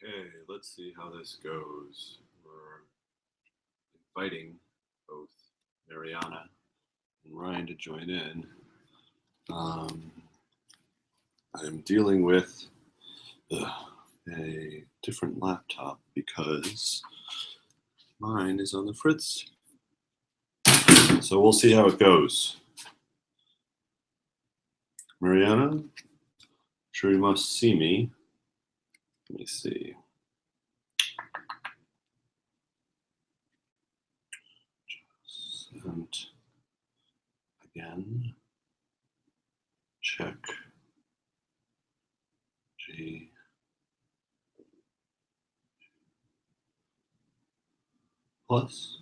Okay, let's see how this goes. We're inviting both Mariana and Ryan to join in. I am dealing with a different laptop because mine is on the fritz. So we'll see how it goes. Mariana, sure you must see me. Let me see. And again, check G. Plus.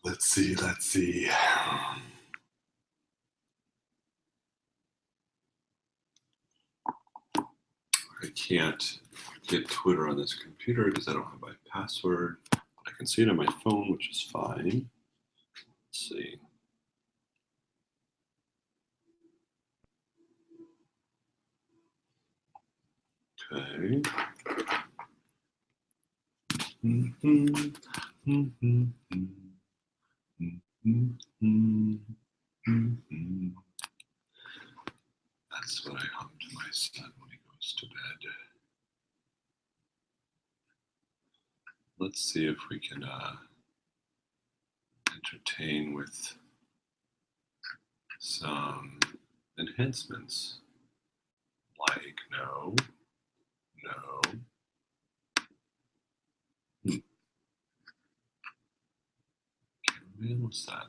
Let's see. I can't get Twitter on this computer because I don't have my password. I can see it on my phone, which is fine. Let's see. Okay. That's what I hum to my son when he goes to bed. Let's see if we can entertain with some enhancements. Like no. Man, what's that?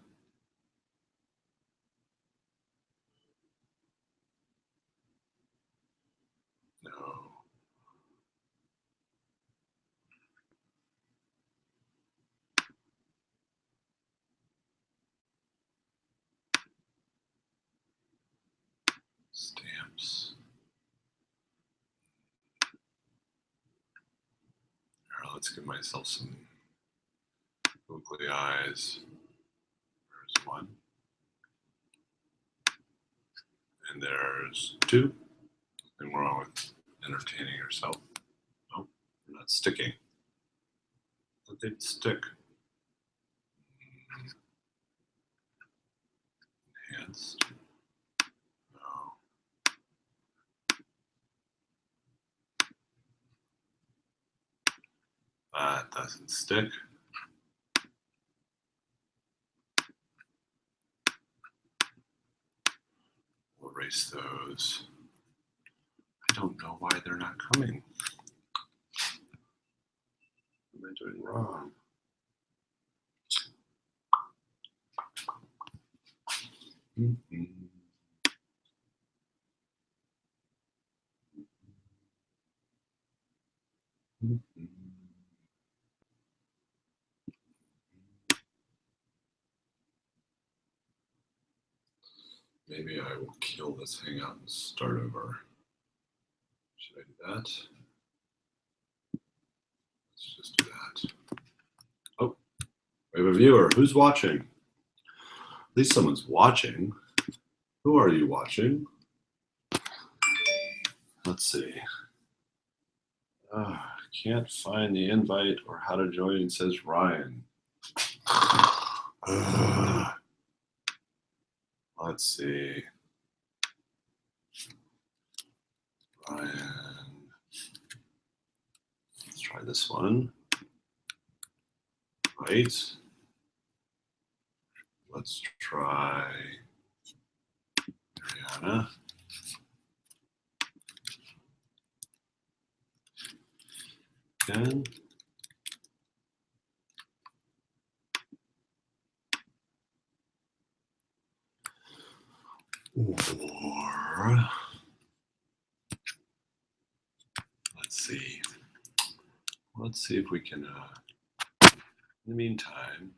No. Stamps. All right, let's give myself some googly eyes. There's one. And there's two. Nothing wrong with entertaining yourself. Nope, you're not sticking. But they'd stick. Enhanced. No. That doesn't stick. We'll erase those. I don't know why they're not coming. What am I doing wrong? Maybe I will kill this hangout and start over. Should I do that? Let's just do that. Oh, we have a viewer. Who's watching? At least someone's watching. Who are you watching? Let's see. Can't find the invite or how to join, says Ryan. Let's see. Ryan. Let's try this one. Right. Let's try Mariana. Again. Or let's see if we can, in the meantime,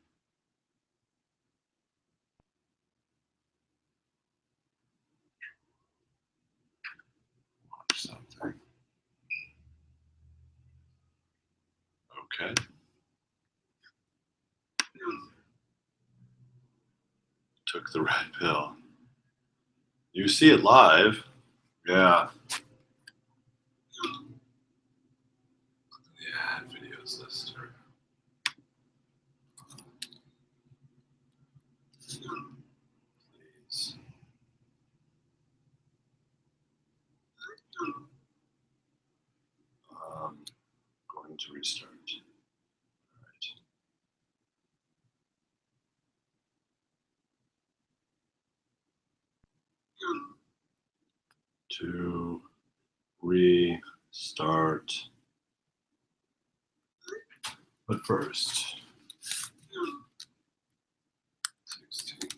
watch something. Okay. Took the red pill. You see it live. Yeah. Yeah, videos list. Please. Going to restart. All right. To restart. But first, 16th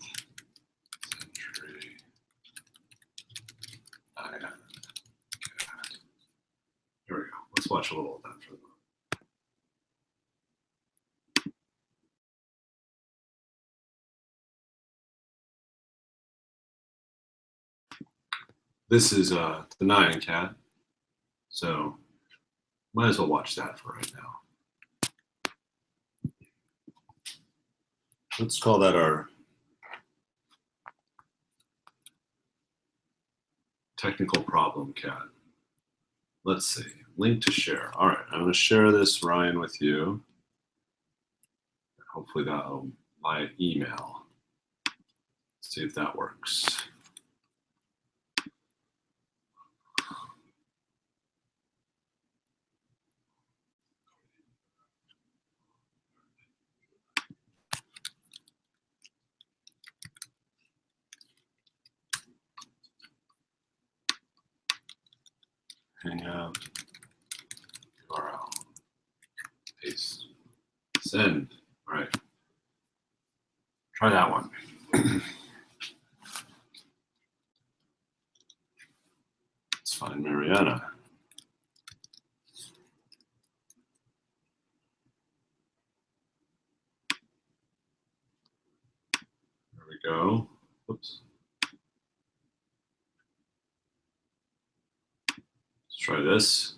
century Mariana. Here we go. Let's watch a little of that for the moment. This is the Nyan cat, so might as well watch that for right now. Let's call that our technical problem cat. Let's see, link to share. All right, I'm gonna share this, Ryan, with you. Hopefully that'll my email. Let's see if that works. Hangout, URL, paste, send. All right, try that one. Let's find Mariana. There we go. Oops. Let's try this.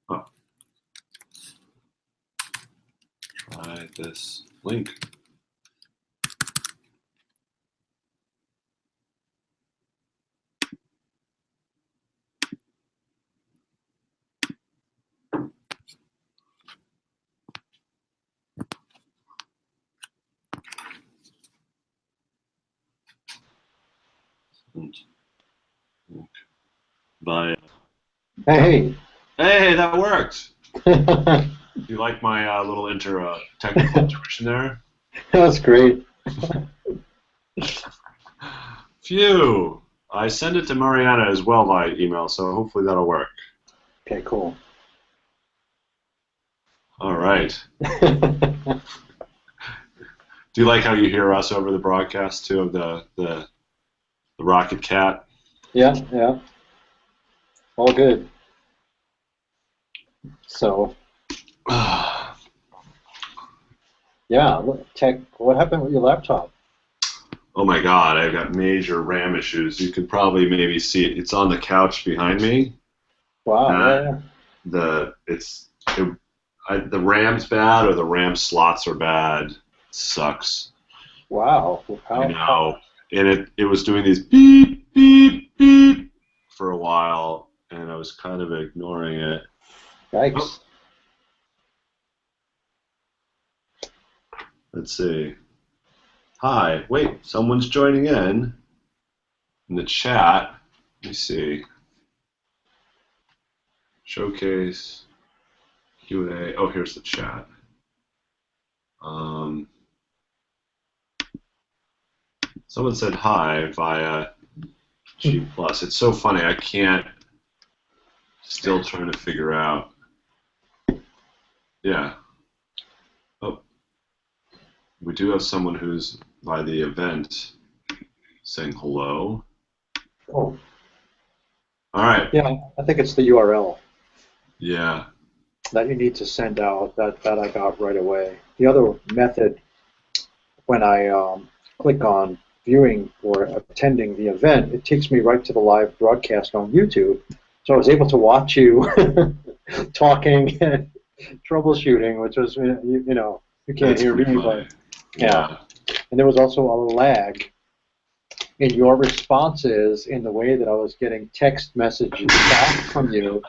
Oh. Try this link. Bye. Hey. Hey, that worked. Do you like my little technical intermission there? That's great. Phew. I send it to Mariana as well via email, so hopefully that'll work. Okay, cool. All right. Do you like how you hear us over the broadcast too of the Rocket Cat? Yeah, yeah. All good. So, yeah, what happened with your laptop? Oh my God, I've got major RAM issues. You can probably maybe see it. It's on the couch behind me. Wow, The RAM's bad or the RAM slots are bad. It sucks. wow. I know. And it was doing these beep, beep, beep for a while, and I was kind of ignoring it. Yikes. Oh. Let's see. Hi. Wait, someone's joining in the chat. Let me see. Showcase. Q&A. Oh, here's the chat. Someone said hi via G+. It's so funny. I can't. Still trying to figure out. Yeah. Oh. We do have someone who's by the event saying hello. Oh. All right. Yeah, I think it's the URL. Yeah. That you need to send out that I got right away. The other method, when I click on viewing or attending the event, it takes me right to the live broadcast on YouTube. So I was able to watch you talking and troubleshooting, which was, you know, you can't hear me, but yeah. And there was also a lag in your responses, in the way that I was getting text messages back from you.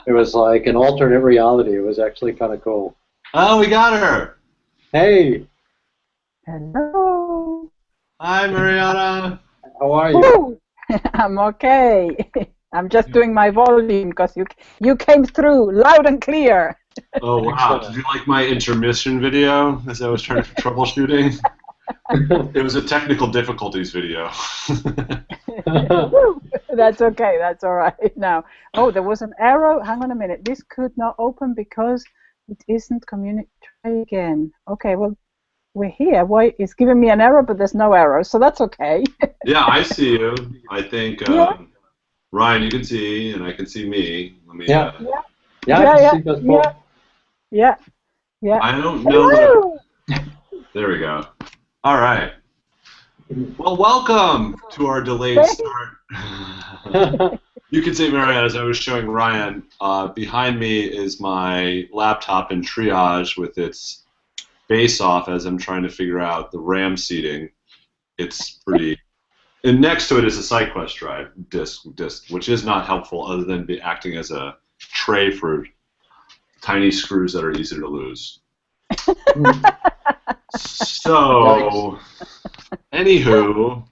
It was like an alternate reality. It was actually kind of cool. Oh, we got her. Hey, Hello. Hi, Mariana. how are you? Woo! I'm okay. I'm just doing my volume because you came through loud and clear. Oh, wow. Excellent. Did you like my intermission video as I was trying to troubleshooting? It was a technical difficulties video. Woo! That's okay. That's all right. Now, oh, there was an arrow. Hang on a minute. This could not open because it isn't community. Try again. Okay. Well, we're here. Why? It's giving me an error, but there's no arrow, so that's okay. Yeah, I see you. I think, Yeah. Ryan, you can see, and I can see me. Let me. Yeah. Yeah. Yeah, I can see us both. Yeah. Yeah. I don't know. Hello. There we go. All right. Well, welcome to our delayed start. You can see, Mariana, as I was showing Ryan, behind me is my laptop in triage with its base off as I'm trying to figure out the RAM seating. It's pretty... And next to it is a SideQuest drive disk, which is not helpful other than acting as a tray for tiny screws that are easy to lose. So, anywho,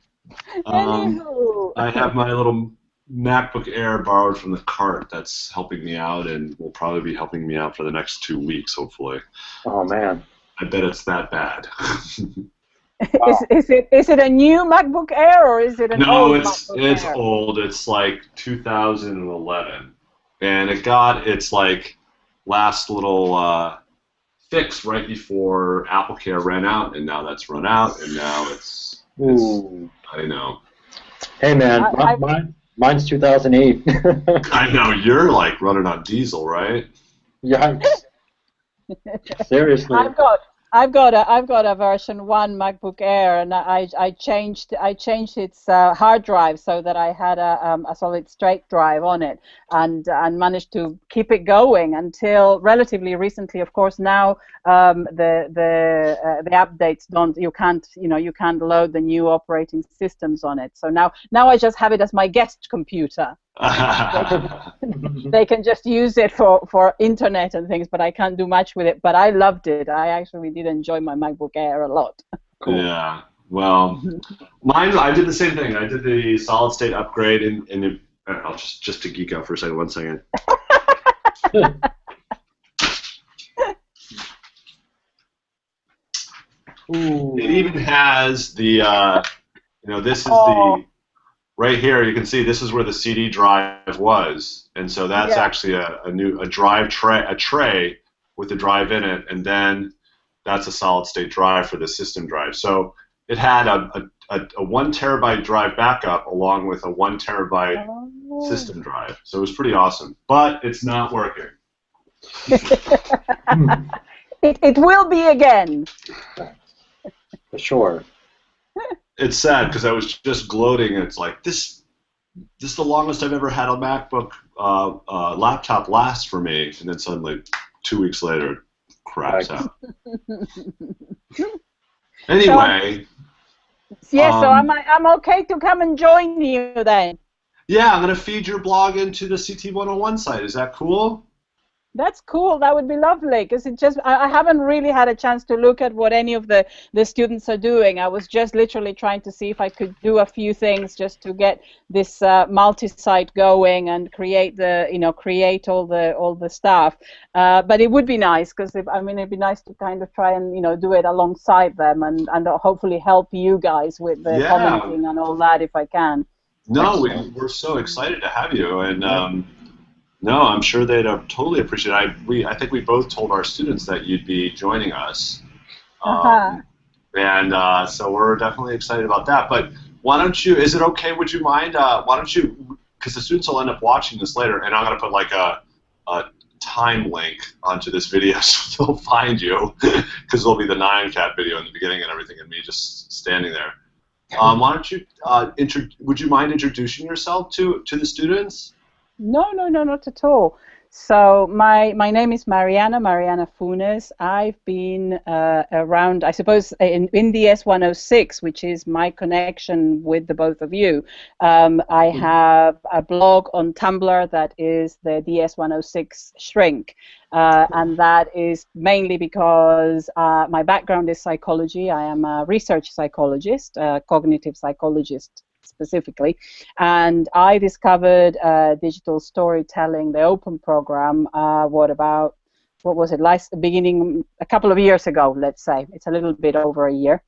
I have my little MacBook Air borrowed from the cart that's helping me out and will probably be helping me out for the next 2 weeks, hopefully. Oh, man. I bet it's that bad. Is it a new MacBook Air or is it an old MacBook Air? It's old. It's like 2011, and it got its like last little fix right before AppleCare ran out, and now that's run out, and now it's I know. Hey, man, mine's 2008. I know you're like running on diesel, right? Yikes. Seriously. I've got a version 1 MacBook Air, and I changed its hard drive so that I had a solid state drive on it, and managed to keep it going until relatively recently. Of course, now the updates you can't load the new operating systems on it. So now I just have it as my guest computer. They can just use it for internet and things, but I can't do much with it. But I loved it. I actually did enjoy my MacBook Air a lot. Cool. Yeah. Well, I did the same thing. I did the solid state upgrade, and I'll just to geek out for a second. 1 second. It even has the this is the right here. You can see this is where the CD drive was, and so that's actually a drive tray with the drive in it, and then that's a solid state drive for the system drive. So it had a 1 terabyte drive backup along with a 1 terabyte system drive. So it was pretty awesome, but it's not working. It will be again. For sure. It's sad because I was just gloating. It's like this is the longest I've ever had a MacBook laptop last for me, and then suddenly 2 weeks later, it craps out. Anyway. So I'm okay to come and join you then. Yeah, I'm gonna feed your blog into the CT101 site. Is that cool? That's cool. That would be lovely, because I haven't really had a chance to look at what any of the students are doing. I was just literally trying to see if I could do a few things just to get this multi-site going and create all the stuff. But it would be nice, because it'd be nice to kind of try and do it alongside them and hopefully help you guys with the commenting and all that if I can. No, we're so excited to have you, and. No, I'm sure they'd totally appreciate it. I think we both told our students that you'd be joining us, and so we're definitely excited about that. But why don't you? Is it okay? Would you mind? Why don't you? Because the students will end up watching this later, and I'm gonna put like a time link onto this video so they'll find you, because there'll be the 9cat video in the beginning and everything, and me just standing there. Why don't you? Would you mind introducing yourself to the students? No, not at all. So my name is Mariana Funes. I've been around, I suppose, in the S106, which is my connection with the both of you. I have a blog on Tumblr that is the DS106 Shrink, and that is mainly because my background is psychology. I am a research psychologist, cognitive psychologist specifically, and I discovered digital storytelling, the open program, what was it, beginning a couple of years ago, let's say. It's a little bit over a year,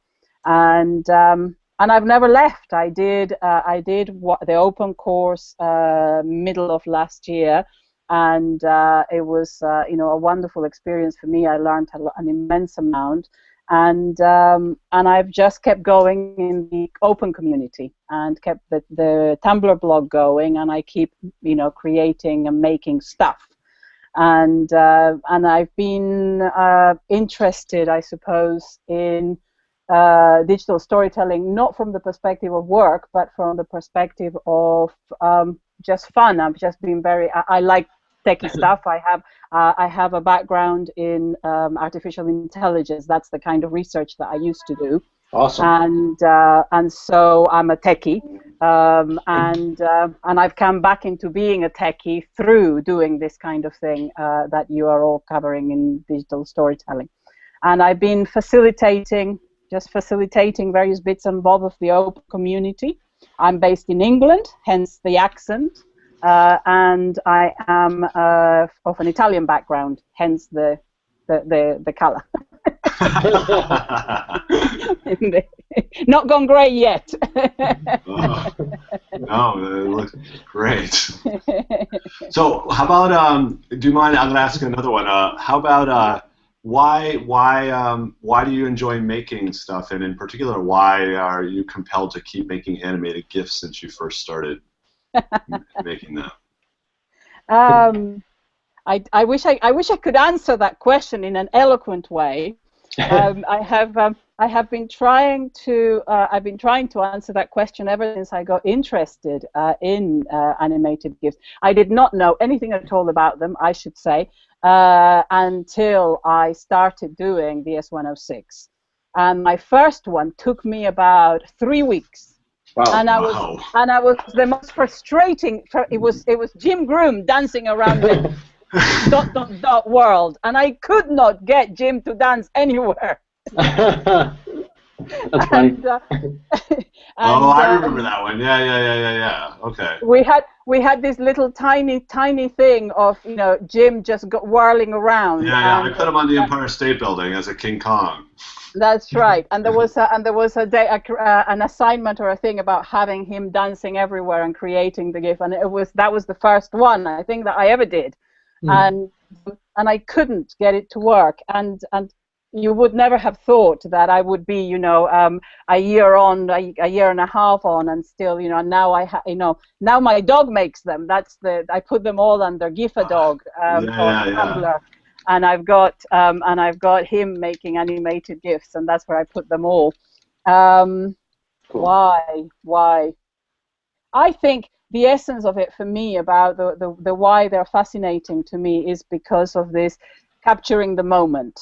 and I've never left. I did the open course middle of last year, and it was a wonderful experience for me. I learned an immense amount. And I've just kept going in the open community and kept the Tumblr blog going, and I keep creating and making stuff, and I've been interested, I suppose, in digital storytelling, not from the perspective of work, but from the perspective of just fun. I've just been I like techie stuff. I have a background in artificial intelligence. That's the kind of research that I used to do. Awesome. And so I'm a techie, and I've come back into being a techie through doing this kind of thing that you are all covering in digital storytelling. And I've been facilitating various bits and bobs of the open community. I'm based in England, hence the accent. And I am of an Italian background, hence the colour. Not gone grey yet. No, it looks great. So, how about? Do you mind? I'm going to ask another one. How about? Why do you enjoy making stuff, and in particular, why are you compelled to keep making animated GIFs since you first started making them? I wish I could answer that question in an eloquent way. I have been trying to answer that question ever since I got interested in animated GIFs. I did not know anything at all about them, I should say, until I started doing the S106. And my first one took me about 3 weeks. Wow. And I was the most frustrating. It was Jim Groom dancing around the dot world, and I could not get Jim to dance anywhere. That's funny. I remember that one. Yeah. Okay. We had this little tiny thing of Jim just whirling around. Yeah. I put him on the Empire State Building as a King Kong. That's right, and there was a day, an assignment or a thing about having him dancing everywhere and creating the GIF, and that was the first one I think that I ever did, and I couldn't get it to work, and you would never have thought that I would be a year and a half on, and still now now my dog makes them. I put them all under GIF-a-dog on Tumblr. And I've got him making animated GIFs, and that's where I put them all. Cool. Why? I think the essence of it for me about the why they're fascinating to me is because of this capturing the moment.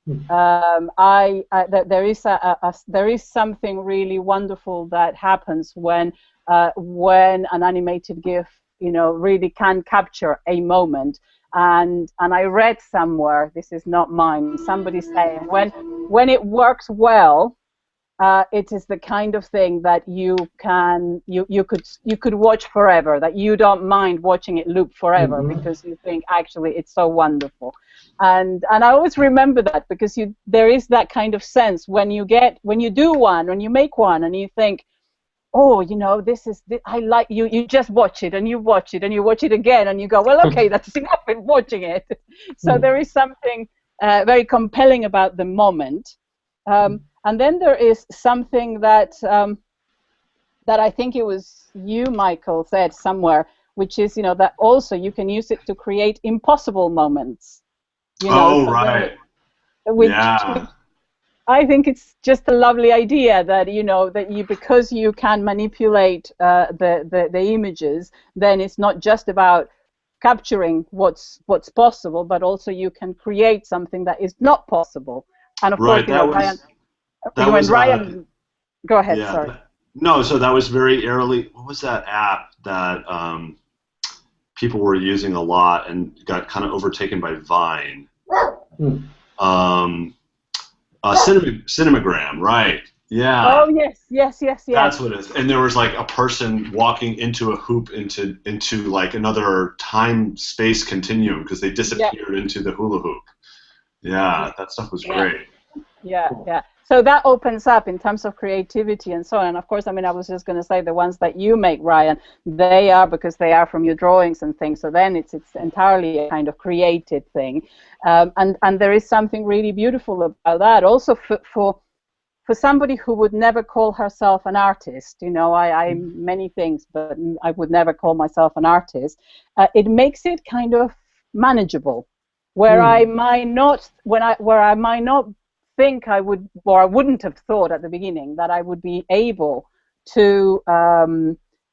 There is something really wonderful that happens when an animated GIF really can capture a moment. And I read somewhere, this is not mine, somebody saying when it works well, it is the kind of thing that you could watch forever, that you don't mind watching it loop forever because you think actually it's so wonderful. And I always remember that because there is that kind of sense when you make one and you think, oh, I like you just watch it and you watch it and you watch it again and you go, well, okay, that's enough in watching it. So there is something very compelling about the moment. And then there is something that I think it was you, Michael, said somewhere, which is, that also you can use it to create impossible moments. Right. Yeah. I think it's just a lovely idea that because you can manipulate the images, then it's not just about capturing what's possible, but also you can create something that is not possible. And of course, Right. That was Ryan, go ahead. yeah. Sorry. No, so that was very early. What was that app that people were using a lot and got kind of overtaken by Vine? Cinemagram, right? Yeah. Oh yes. That's what it is. And there was like a person walking into a hoop into like another time-space continuum because they disappeared into the hula hoop. Yeah, that stuff was great. Yeah. So that opens up in terms of creativity and so on. And of course, I mean, I was just going to say the ones that you make, Ryan, they are because they are from your drawings and things. So then it's entirely a kind of created thing. And there is something really beautiful about that. Also for somebody who would never call herself an artist, you know, I'm many things, but I would never call myself an artist. It makes it kind of manageable, where I might not, where I might not think I would, or I wouldn't have thought at the beginning that I would be able to,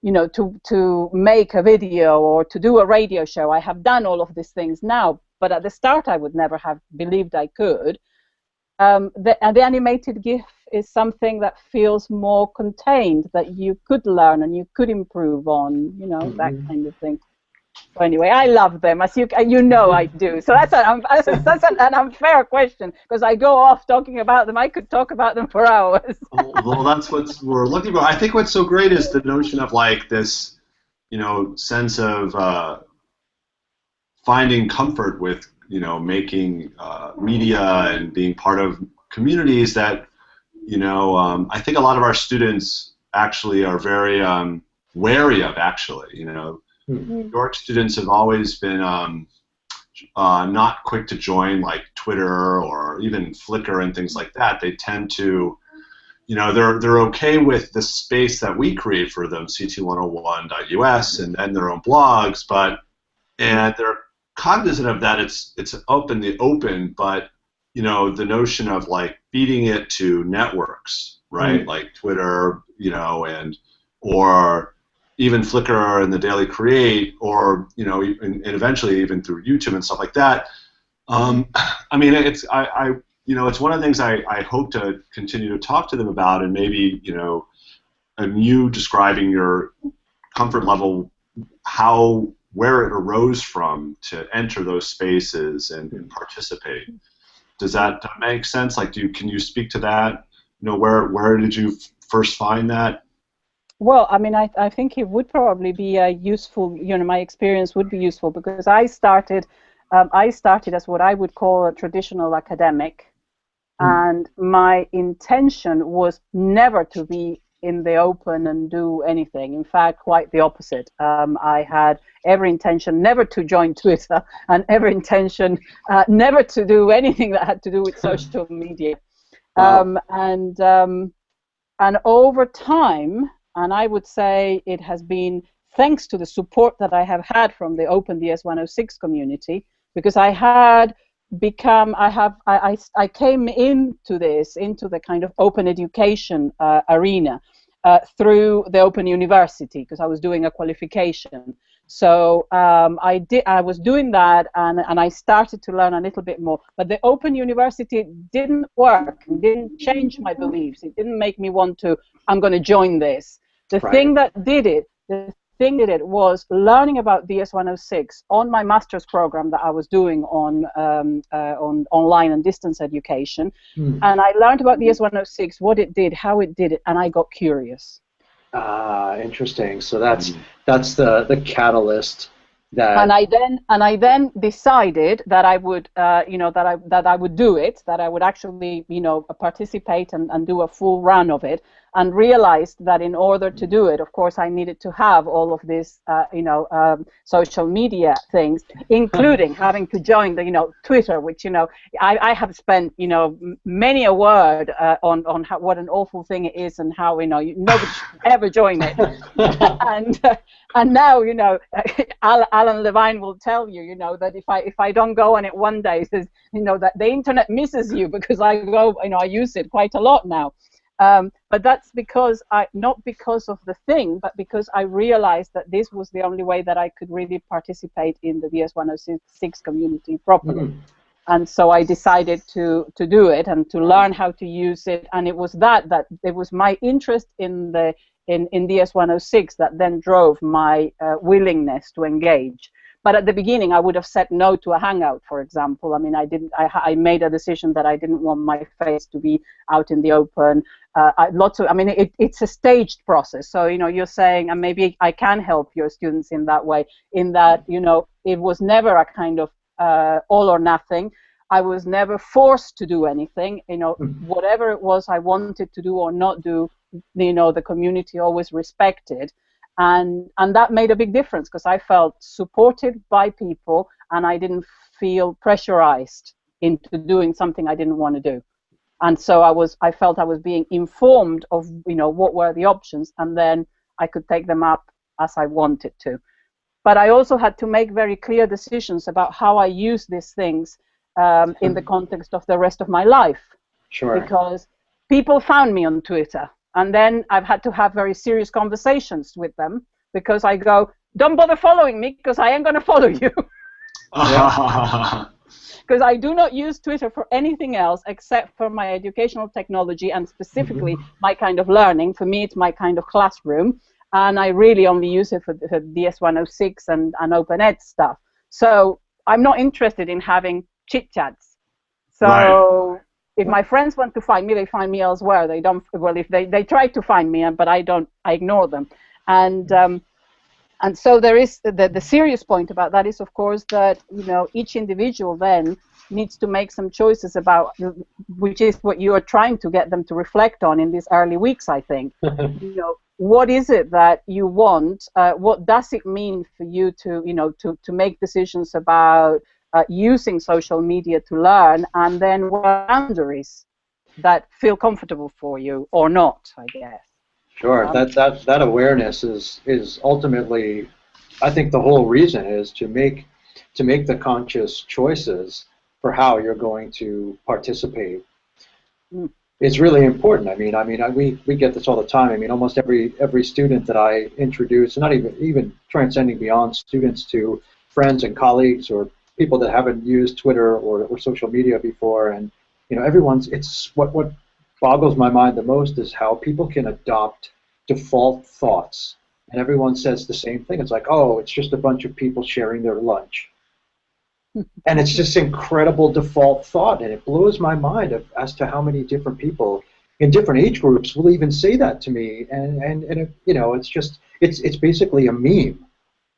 you know, to make a video or to do a radio show. I have done all of these things now, but at the start I would never have believed I could. The animated GIF is something that feels more contained, that you could learn and you could improve on, you know, that kind of thing. So anyway, I love them, as you know I do. So that's an unfair question, because I go off talking about them. I could talk about them for hours. Well, that's what we're looking for. I think what's so great is the notion of like this, you know, sense of finding comfort with, you know, making media and being part of communities that, you know, I think a lot of our students actually are very wary of, actually, you know. York students have always been not quick to join like Twitter or even Flickr and things like that. They tend to, you know, they're okay with the space that we create for them, ct101.us, and their own blogs, and they're cognizant of that. It's up in the open, but you know, the notion of like feeding it to networks, right? Like Twitter, you know, or even Flickr and the Daily Create, or you know, and eventually even through YouTube and stuff like that. I mean, you know, it's one of the things I hope to continue to talk to them about, and maybe, you know, and you describing your comfort level, where it arose from to enter those spaces and participate. Does that make sense? Like, can you speak to that? You know, where did you first find that? Well, I mean, I think it would probably be useful, you know, my experience would be useful, because I started as what I would call a traditional academic, and my intention was never to be in the open and do anything. In fact, quite the opposite. I had every intention never to join Twitter, and every intention never to do anything that had to do with social media. Wow. And over time, and I would say it has been thanks to the support that I have had from the Open DS-106 community, because I came into the kind of open education arena through the Open University, because I was doing a qualification. So I was doing that, and I started to learn a little bit more. But the Open University didn't work, didn't change my beliefs. It didn't make me want to, I'm going to join this. The thing that did it was learning about DS-106 on my master's program that I was doing on online and distance education. And I learned about DS-106, what it did, how it did it, and I got curious. Ah, interesting. So that's the catalyst that. And I then decided that I would, you know, that I would do it, that I would actually, you know, participate and do a full run of it, and realized that in order to do it, of course, I needed to have all of these, you know, social media things, including having to join the, you know, Twitter, which, you know, I have spent, you know, many a word on how, what an awful thing it is, and how, you know, nobody should ever join it. And now, you know, Alan Levine will tell you, you know, that if I don't go on it one day, says, you know, that the internet misses you, because I go, you know, I use it quite a lot now. But that's because not because of the thing, but because I realized that this was the only way that I could really participate in the DS-106 community properly. Mm. And so I decided to do it and to learn how to use it. And it was that it was my interest in DS-106 that then drove my willingness to engage. But at the beginning, I would have said no to a Hangout, for example. I mean, I made a decision that I didn't want my face to be out in the open. It's a staged process. So, you're saying, and maybe I can help your students in that way, in that, it was never a kind of all or nothing. I was never forced to do anything. Whatever it was I wanted to do or not do, the community always respected. And that made a big difference because I felt supported by people and I didn't feel pressurized into doing something I didn't want to do. And so I felt I was being informed of what were the options, and then I could take them up as I wanted to. But I also had to make very clear decisions about how I use these things in the context of the rest of my life. Sure. Because people found me on Twitter. And then I've had to have very serious conversations with them because I go, don't bother following me because I ain't going to follow you. Because I do not use Twitter for anything else except for my educational technology and specifically my kind of learning. For me, it's my kind of classroom. And I really only use it for DS-106 and OpenEd stuff. So I'm not interested in having chit-chats. So... Right. If my friends want to find me, they find me elsewhere. They don't. Well, if they try to find me, but I don't. I ignore them. And so there is the serious point about that is, of course, that each individual then needs to make some choices about, which is what you are trying to get them to reflect on in these early weeks. I think. What is it that you want? What does it mean for you to make decisions about using social media to learn, and then what boundaries that feel comfortable for you or not, I guess. Sure, that awareness is ultimately, I think the whole reason is to make the conscious choices for how you're going to participate. It's really important. We get this all the time. Almost every student that I introduce, not even transcending beyond students to friends and colleagues or people that haven't used Twitter or social media before, and it's what boggles my mind the most is how people can adopt default thoughts, and everyone says the same thing. It's like, oh, it's just a bunch of people sharing their lunch, and it's just incredible default thought, and it blows my mind as to how many different people in different age groups will even say that to me, and it's basically a meme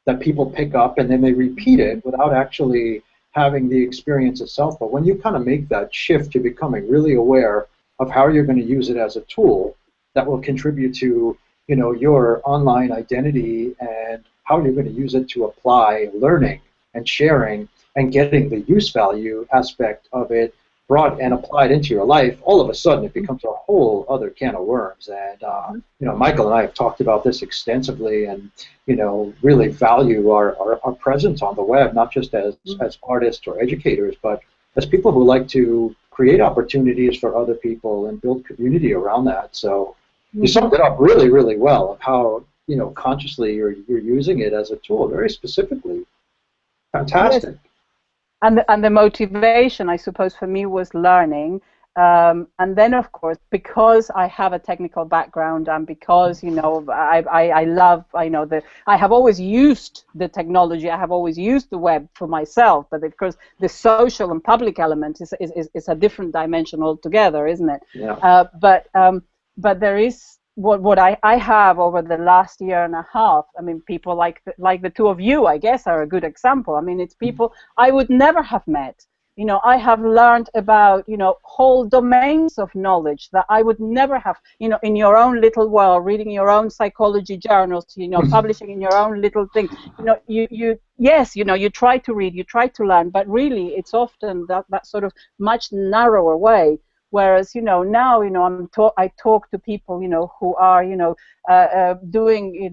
that people pick up and then they repeat it without actually having the experience itself. But when you kind of make that shift to becoming really aware of how you're going to use it as a tool that will contribute to your online identity and how you're going to use it to apply learning and sharing and getting the use value aspect of it brought and applied into your life, all of a sudden it becomes a whole other can of worms. And Michael and I have talked about this extensively, and really value our presence on the web, not just as artists or educators, but as people who like to create opportunities for other people and build community around that. So you summed it up really, really well of how consciously you're using it as a tool, very specifically. Fantastic. Yes. And the motivation, I suppose, for me was learning. And then, of course, because I have a technical background and because, I have always used the technology, I have always used the web for myself, but of course the social and public element is a different dimension altogether, isn't it? Yeah. But there is what I have over the last year and a half. People like the two of you, I guess, are a good example. It's people I would never have met. I have learned about whole domains of knowledge that I would never have. In your own little world, reading your own psychology journals, publishing in your own little thing. You try to read, you try to learn, but really it's often that sort of much narrower way. Whereas, now, I talk to people, who are,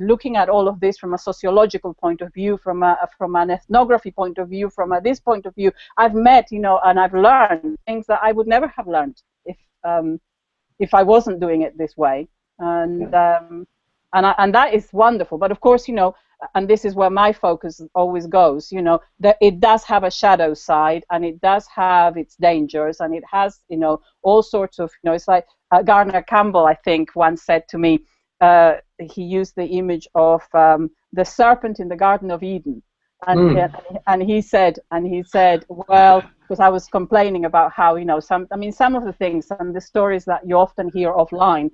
looking at all of this from a sociological point of view, from an ethnography point of view, from this point of view. I've met, and I've learned things that I would never have learned if I wasn't doing it this way. And and that is wonderful. But of course, and this is where my focus always goes, that it does have a shadow side, and it does have its dangers, and it has, all sorts of, it's like Gardner Campbell, I think, once said to me, he used the image of the serpent in the Garden of Eden. And he said, well, because I was complaining about how, some of the things and the stories that you often hear offline,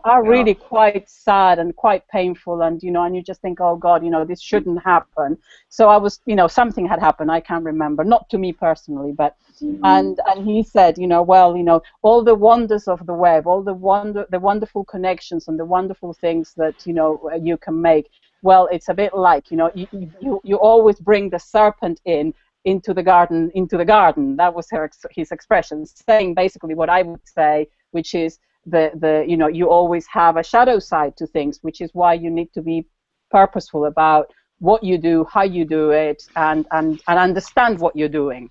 are really quite sad and quite painful, and and you just think, oh God, this shouldn't happen. So I was, something had happened, I can't remember, not to me personally, but and he said, well, all the wonders of the web, all the wonderful connections and the wonderful things that you can make. Well, it's a bit like, you always bring the serpent into the garden. That was his expression, saying basically what I would say, which is you always have a shadow side to things, which is why you need to be purposeful about what you do, how you do it, and understand what you're doing.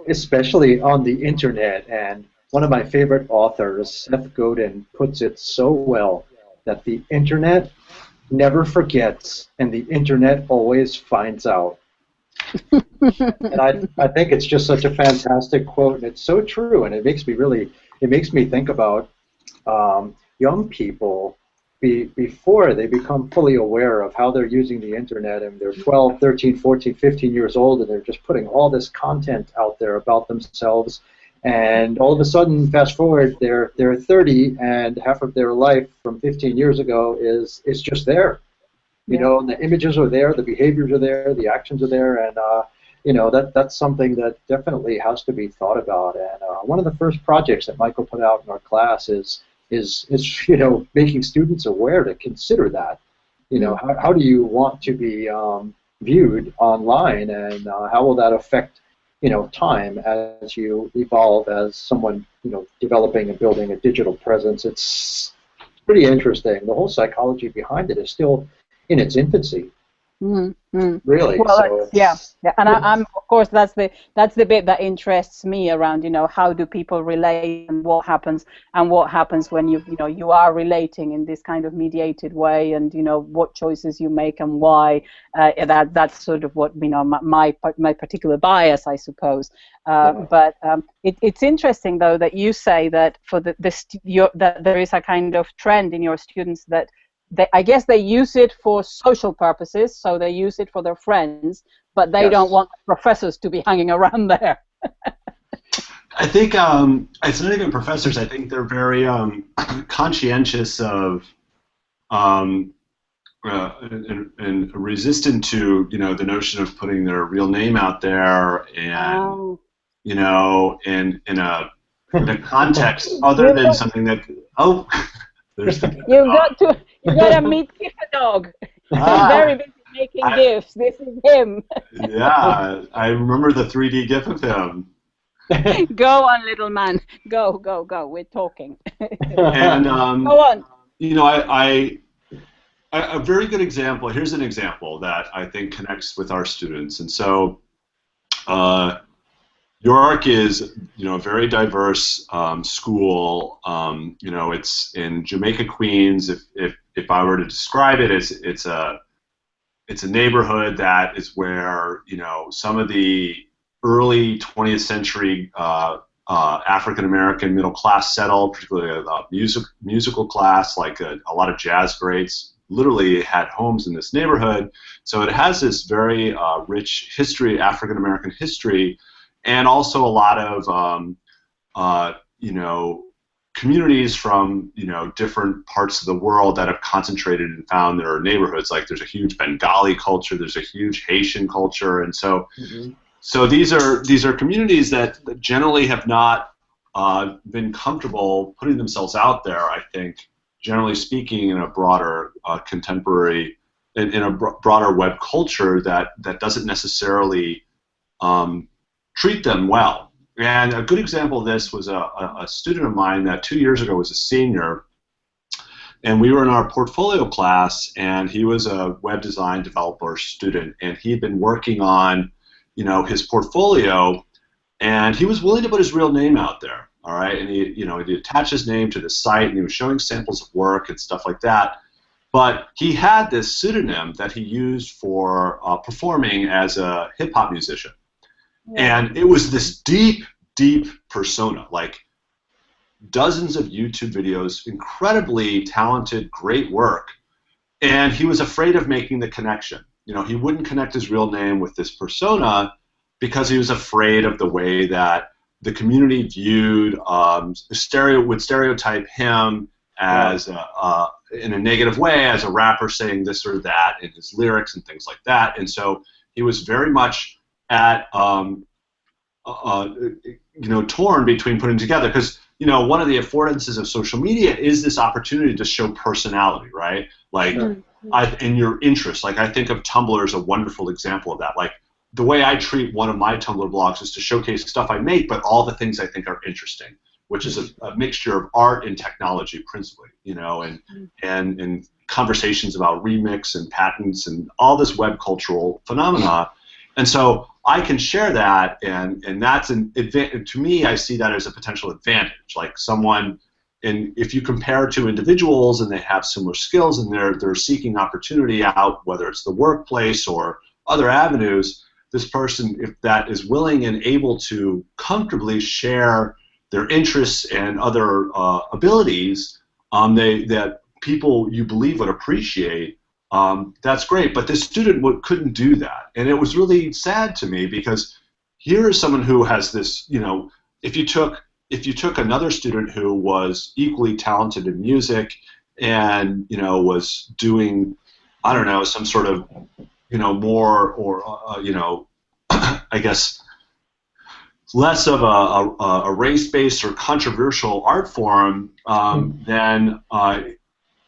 Especially on the internet. And one of my favorite authors, Seth Godin, puts it so well that the internet never forgets, and the internet always finds out. And I think it's just such a fantastic quote, and it's so true, and it makes me think about young people before they become fully aware of how they're using the internet, and they're 12, 13, 14, 15 years old, and they're just putting all this content out there about themselves. And all of a sudden, fast forward, they're 30, and half of their life from 15 years ago is just there. And the images are there, the behaviors are there, the actions are there, and that's something that definitely has to be thought about. And one of the first projects that Michael put out in our class is making students aware to consider that. How do you want to be viewed online, and how will that affect time as you evolve as someone, developing and building a digital presence. It's pretty interesting. The whole psychology behind it is still in its infancy. Really. Well, so and I'm of course that's the bit that interests me around how do people relate, and what happens when you are relating in this kind of mediated way, and what choices you make and why. That's sort of what my particular bias, I suppose. But it's interesting though that you say that for that there is a kind of trend in your students that I guess they use it for social purposes, so they use it for their friends, but they don't want professors to be hanging around there. I think it's not even professors. I think they're very conscientious of and resistant to the notion of putting their real name out there, and in a context other than something that You got to meet GIF dog. He's very busy making GIFs. This is him. Yeah, I remember the 3D GIF of him. Go on, little man. Go. We're talking. And go on. A very good example. Here's an example that I think connects with our students. And so, York is, a very diverse school. It's in Jamaica, Queens. If I were to describe it, it's a neighborhood that is where some of the early 20th century African American middle class settled, particularly the musical class, like a lot of jazz greats, literally had homes in this neighborhood. So it has this very rich history, African American history. And also a lot of, communities from, different parts of the world that have concentrated and found their neighborhoods. Like there's a huge Bengali culture, there's a huge Haitian culture, and so, so these are communities that generally have not been comfortable putting themselves out there. I think, generally speaking, in a broader contemporary, in a broader web culture that doesn't necessarily treat them well. And a good example of this was a student of mine that 2 years ago was a senior, and we were in our portfolio class, and he was a web design developer student, and he'd been working on his portfolio, and he was willing to put his real name out there. all right, and he attached his name to the site, and he was showing samples of work and stuff like that. But he had this pseudonym that he used for performing as a hip-hop musician. Yeah. And it was this deep, deep persona, like dozens of YouTube videos, incredibly talented, great work. And he was afraid of making the connection. He wouldn't connect his real name with this persona because he was afraid of the way that the community viewed, would stereotype him as in a negative way, as a rapper saying this or that in his lyrics and things like that. And so he was very much at torn between putting together, because one of the affordances of social media is this opportunity to show personality, right? Like, in your interests. Like, I think of Tumblr as a wonderful example of that. Like, the way I treat one of my Tumblr blogs is to showcase stuff I make, but all the things I think are interesting, which is a mixture of art and technology principally, and conversations about remix and patents and all this web cultural phenomena. And so I can share that, and that's an advantage. To me, I see that as a potential advantage. Like someone, and if you compare to individuals and they have similar skills and they're seeking opportunity out, whether it's the workplace or other avenues, this person, if that is willing and able to comfortably share their interests and other abilities that people you believe would appreciate, that's great. But this student couldn't do that, and it was really sad to me, because here is someone who has this. If you took another student who was equally talented in music and was doing, I don't know, some sort of more or I guess less of a race-based or controversial art form, then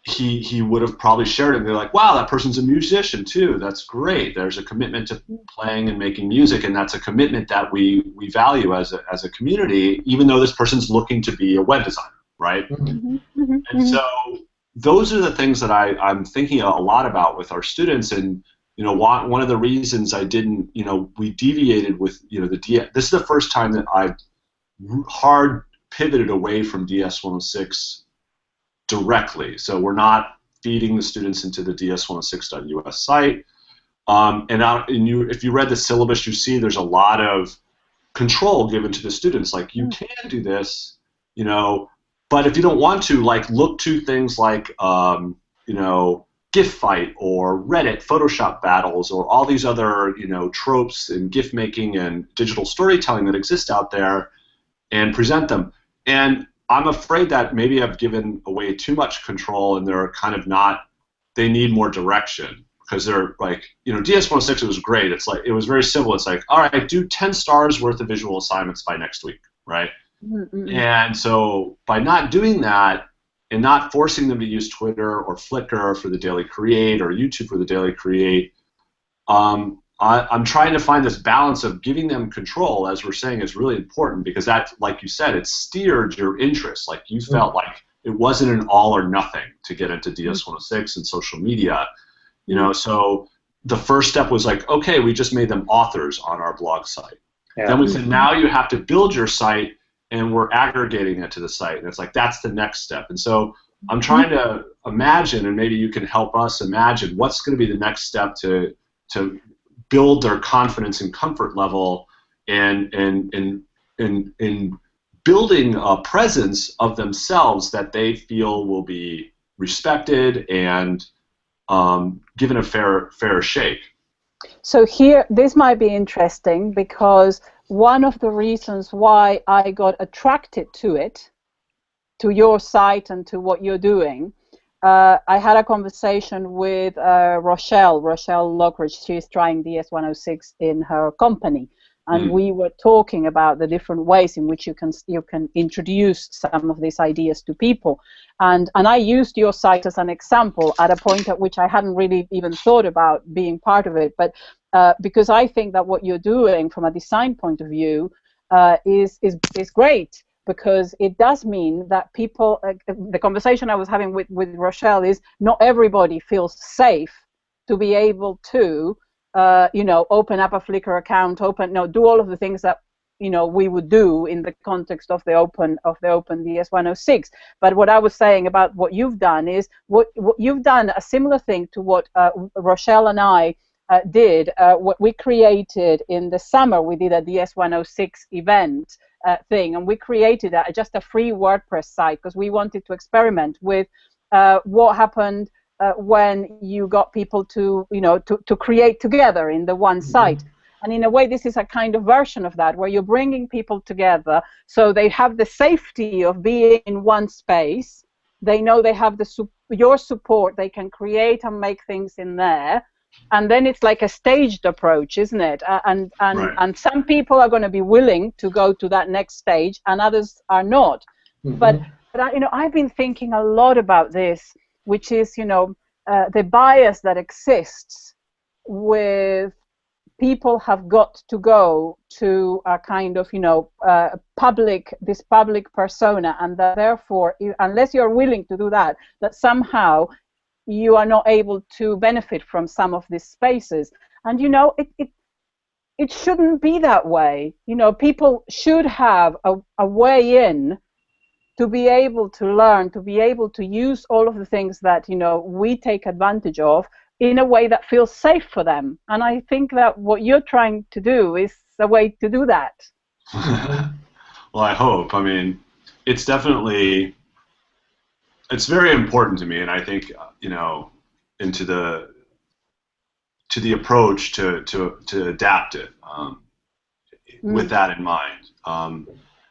he would have probably shared it and be like, wow, that person's a musician too. That's great. There's a commitment to playing and making music, and that's a commitment that we value as a community, even though this person's looking to be a web designer, right? And so those are the things that I'm thinking a lot about with our students. And one of the reasons I didn't, we deviated with, this is the first time that I've hard pivoted away from DS106 directly. So we're not feeding the students into the ds106.us site. If you read the syllabus, you see there's a lot of control given to the students. Like, you can do this, but if you don't want to, like, look to things like, GIF fight or Reddit Photoshop battles or all these other tropes in GIF making and digital storytelling that exist out there, and present them. And I'm afraid that maybe I've given away too much control, and they're kind of not. They need more direction, because they're like, DS106, it was great. It's like, it was very simple. It's like, all right, do 10 stars worth of visual assignments by next week, right? And so by not doing that, and not forcing them to use Twitter or Flickr for the Daily Create or YouTube for the Daily Create, I'm trying to find this balance of giving them control, as we're saying, is really important, because that, like you said, it steered your interest. Like, you felt like it wasn't an all or nothing to get into DS106 and social media. So the first step was like, okay, we just made them authors on our blog site. Yeah. Then we said, now you have to build your site, and we're aggregating it to the site. And it's like, that's the next step. And so I'm trying to imagine, and maybe you can help us imagine, what's going to be the next step to build their confidence and comfort level, and building a presence of themselves that they feel will be respected and given a fair shake. So here, this might be interesting, because one of the reasons why I got attracted to it, to your site and to what you're doing, I had a conversation with Rochelle Lockridge. She's trying DS106 in her company, and we were talking about the different ways in which you can introduce some of these ideas to people. And I used your site as an example at a point at which I hadn't really even thought about being part of it, but because I think that what you're doing from a design point of view is great, because it does mean that people, the conversation I was having with Rochelle is, not everybody feels safe to be able to open up a Flickr account, do all of the things that we would do in the context of the open DS-106. But what I was saying about what you've done is what you've done a similar thing to what Rochelle and I did. What we created in the summer, we did a DS-106 event thing, and we created just a free WordPress site because we wanted to experiment with what happened when you got people to create together in the one site. And in a way, this is a kind of version of that, where you're bringing people together so they have the safety of being in one space. They know they have your support. They can create and make things in there. And then it's like a staged approach, isn't it? And some people are going to be willing to go to that next stage, and others are not. But I've been thinking a lot about this, which is the bias that exists with people have got to go to a kind of public persona, and that therefore, unless you're willing to do that somehow you are not able to benefit from some of these spaces. And it shouldn't be that way. People should have a way in to be able to learn, to be able to use all of the things that we take advantage of in a way that feels safe for them. And I think that what you're trying to do is a way to do that. Well, I hope. I mean, it's definitely, it's very important to me, and I think into the approach to adapt it with that in mind.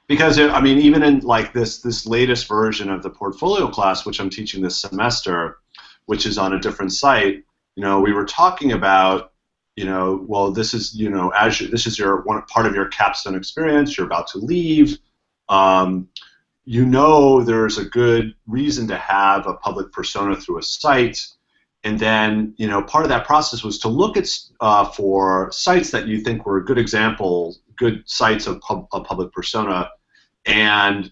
Because even in like this latest version of the portfolio class, which I'm teaching this semester, which is on a different site, we were talking about, well, this is, this is your part of your capstone experience. You're about to leave. There's a good reason to have a public persona through a site, and then part of that process was to look at for sites that you think were good examples, good sites of public persona, and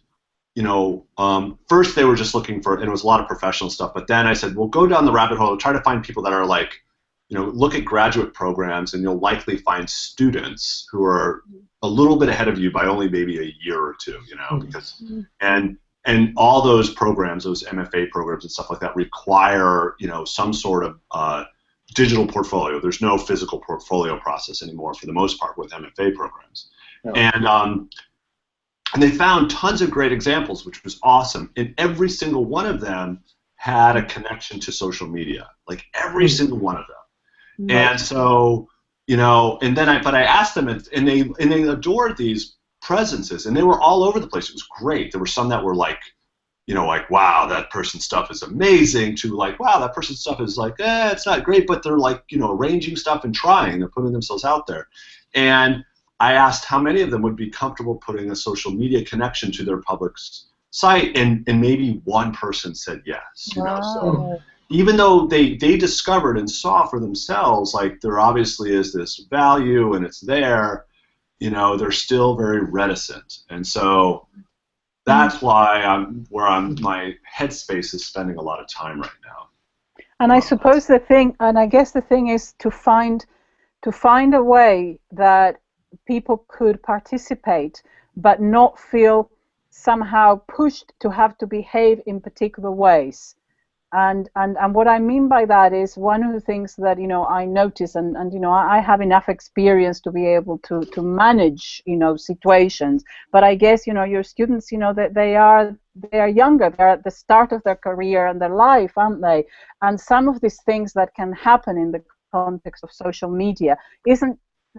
first they were just looking for, and it was a lot of professional stuff, but then I said, well, go down the rabbit hole, try to find people that are like, look at graduate programs, and you'll likely find students who are a little bit ahead of you by only maybe a year or two, because, and all those programs, those MFA programs and stuff like that require, some sort of digital portfolio. There's no physical portfolio process anymore for the most part with MFA programs. Yeah. And they found tons of great examples, which was awesome. And every single one of them had a connection to social media, like every single one of them. Right. And so, and then I asked them, and they adored these presences, and they were all over the place. It was great. There were some that were like, like, wow, that person's stuff is amazing, to like, wow, that person's stuff is like, it's not great, but they're like, arranging stuff and trying. They're putting themselves out there. And I asked how many of them would be comfortable putting a social media connection to their public site, and maybe one person said yes. Wow. So even though they discovered and saw for themselves, like, there obviously is this value and it's there, they're still very reticent. And so that's why my headspace is spending a lot of time right now. And I suppose I guess the thing is to find a way that people could participate but not feel somehow pushed to have to behave in particular ways. And what I mean by that is, one of the things that I notice, and I have enough experience to be able to manage situations, but I guess your students, that they are younger, they're at the start of their career and their life, aren't they? And some of these things that can happen in the context of social media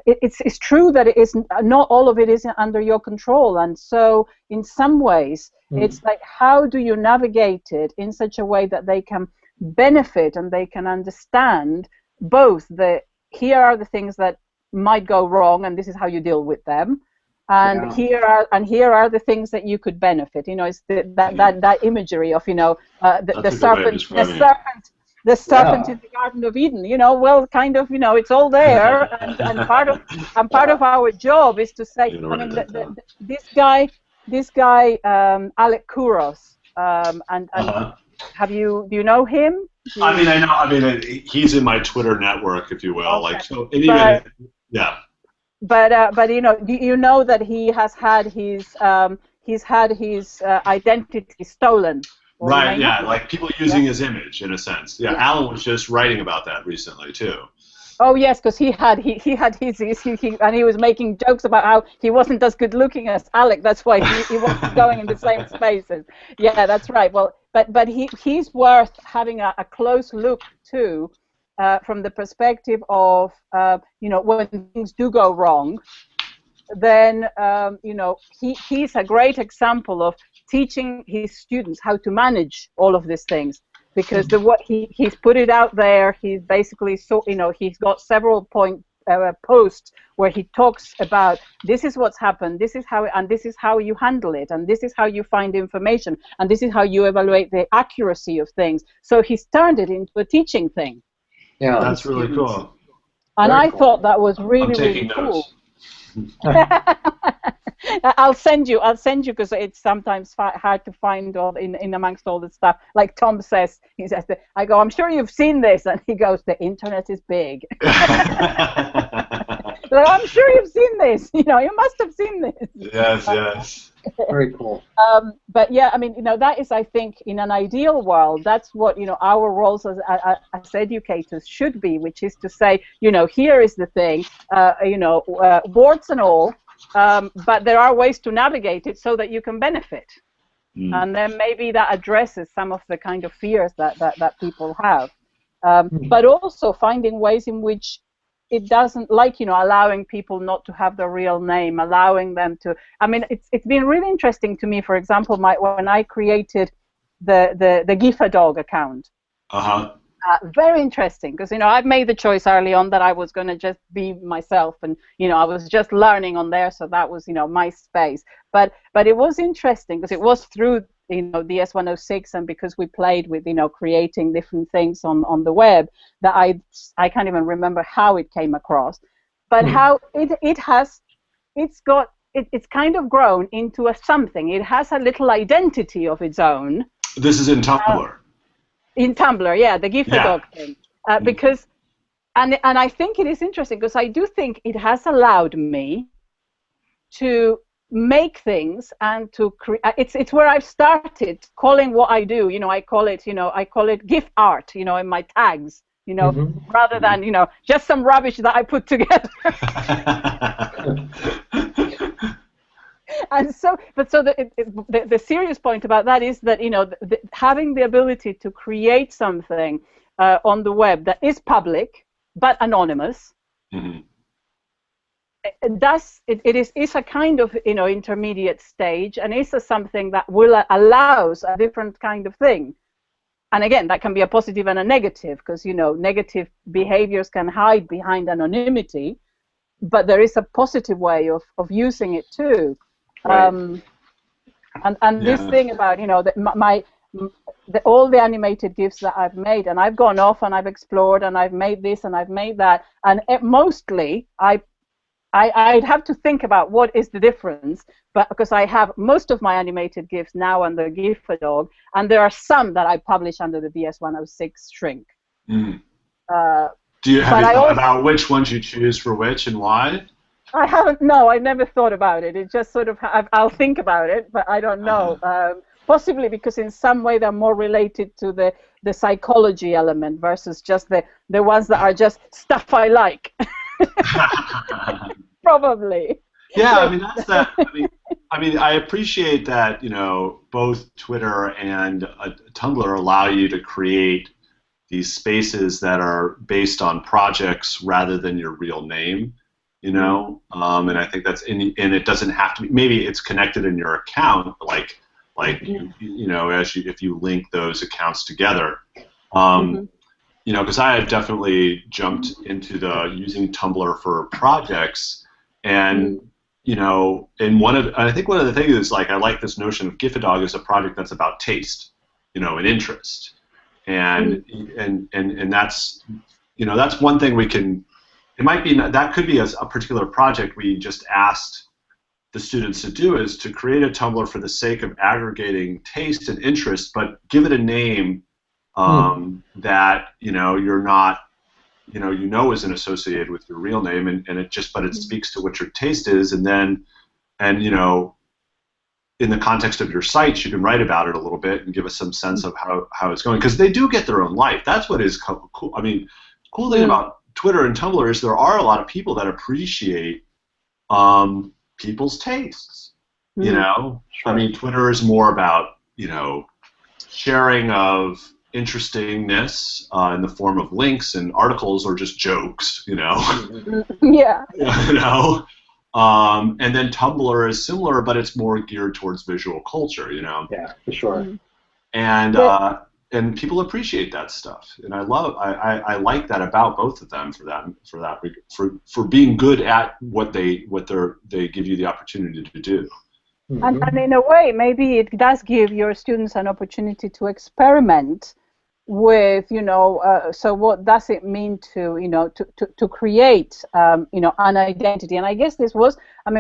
it's true that it isn't, not all of it is under your control, and so in some ways it's like, how do you navigate it in such a way that they can benefit and they can understand both here are the things that might go wrong and this is how you deal with them, and here are the things that you could benefit. It's that imagery of the serpent in the Garden of Eden. Well, kind of, it's all there, and part of our job is to say, this guy, Alec Kouros, do you know him? I know. He's in my Twitter network, if you will. Okay. Like, so, yeah. but you know that he has had his identity stolen. Or Right, may yeah, not. like people using his image in a sense. Yeah, Alan was just writing about that recently too. Oh yes, because he had his and he was making jokes about how he wasn't as good looking as Alec. That's why he wasn't going in the same spaces. Yeah, that's right. Well, but he's worth having a close look to, from the perspective of when things do go wrong, then he's a great example of teaching his students how to manage all of these things, because what he's put it out there. He's basically he's got several posts where he talks about this is what's happened, this is how you handle it, and this is how you find information, and this is how you evaluate the accuracy of things. So he's turned it into a teaching thing. Yeah, that's really cool. And Very I thought that was really, really cool. I'll send you because it's sometimes hard to find in amongst all the stuff. Like Tom says, he says, I go, I'm sure you've seen this, and he goes, the internet is big. Like, I'm sure you've seen this. You must have seen this. Yes. Very cool. But yeah, I mean, that is, I think, in an ideal world, that's what our roles as educators should be, which is to say, here is the thing, warts and all, but there are ways to navigate it so that you can benefit, and then maybe that addresses some of the kind of fears that people have, but also finding ways in which it doesn't, like, allowing people not to have their real name, allowing them to, I mean, it's been really interesting to me, for example, when I created the GIFs account. Very interesting, because, I've made the choice early on that I was going to just be myself, and, I was just learning on there, so that was, my space. But it was interesting, because it was through, the S106, and because we played with, creating different things on the web, that I can't even remember how it came across, but how it's kind of grown into a something. It has a little identity of its own. This is in Tumblr. In Tumblr, yeah, the GIFs thing, because, and I think it is interesting, because I do think it has allowed me to make things and to create. It's where I've started calling what I do. I call it GIF art. In my tags. Rather than just some rubbish that I put together. And so, the serious point about that is that having the ability to create something on the web that is public but anonymous, it is a kind of intermediate stage, and is something that allows a different kind of thing. And again, that can be a positive and a negative, because negative behaviors can hide behind anonymity, but there is a positive way of using it too. Right. This thing about all the animated GIFs that I've made, and I've gone off and I've explored and I've made this and I've made that, and mostly I'd have to think about what is the difference, but because I have most of my animated GIFs now under GIFs, and there are some that I publish under the DS106 shrink. Do you have thought about which ones you choose for which and why? I haven't. No, I never thought about it. It just sort of I'll think about it, but I don't know. Possibly because in some way they're more related to the psychology element versus just the ones that are just stuff I like. Probably. Yeah, I mean that's that. I appreciate that both Twitter and Tumblr allow you to create these spaces that are based on projects rather than your real name. And I think that's and it doesn't have to be. Maybe it's connected in your account, like if you link those accounts together. Because I have definitely jumped into using Tumblr for projects, and I think one of the things is I like this notion of GIFs as a project that's about taste, and interest, and that's that's one thing we can. It might be that could be a particular project we just asked the students to do, is to create a Tumblr for the sake of aggregating taste and interest, but give it a name that you're not you know isn't associated with your real name, and but it speaks to what your taste is, and in the context of your sites, you can write about it a little bit and give us some sense of how it's going, because they do get their own life. That's what is cool. I mean, cool thing about Twitter and Tumblr is there are a lot of people that appreciate people's tastes. Sure. I mean, Twitter is more about sharing of interestingness in the form of links and articles or just jokes. Yeah. And then Tumblr is similar, but it's more geared towards visual culture. Yeah, for sure. And people appreciate that stuff, and I like that about both of them for being good at what they give you the opportunity to do. And in a way, maybe it does give your students an opportunity to experiment with, so what does it mean to, to create, an identity? And I guess this was,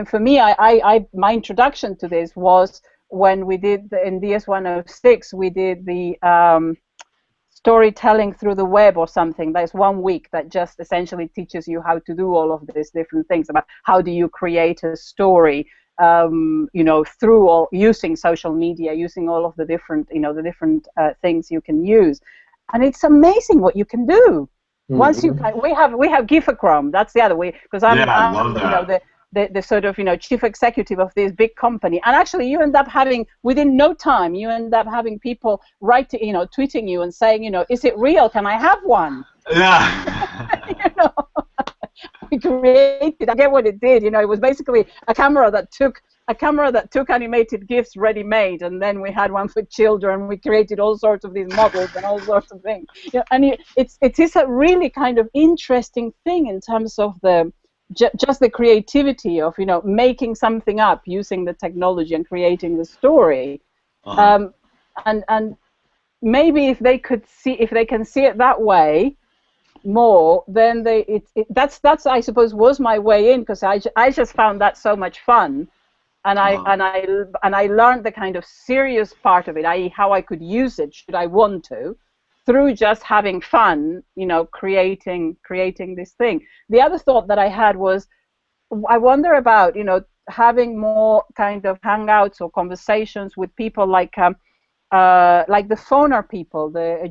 for me, my introduction to this was when we did, in DS-106, we did the storytelling through the web or something. There's 1 week that just essentially teaches you how to do all of these different things about how do you create a story, through using social media, using all of the different, things you can use, and it's amazing what you can do. Once you we have GIFs. That's the other way, because I'm the sort of chief executive of this big company, and actually you end up having within no time having people tweeting you and saying is it real? Can I have one? Yeah. We created. I get what it did. It was basically a camera that took animated GIFs ready-made, and then we had one for children. We created all sorts of these models and all sorts of things. And it is a really kind of interesting thing in terms of just the creativity of making something up using the technology and creating the story. And maybe if they can see it that way more, then that's I suppose was my way in, because I just found that so much fun, and I learned the kind of serious part of it, i.e. how I could use it should I want to, through just having fun, creating this thing. The other thought that I had was, I wonder about having more kind of hangouts or conversations with people like the Phoner people. The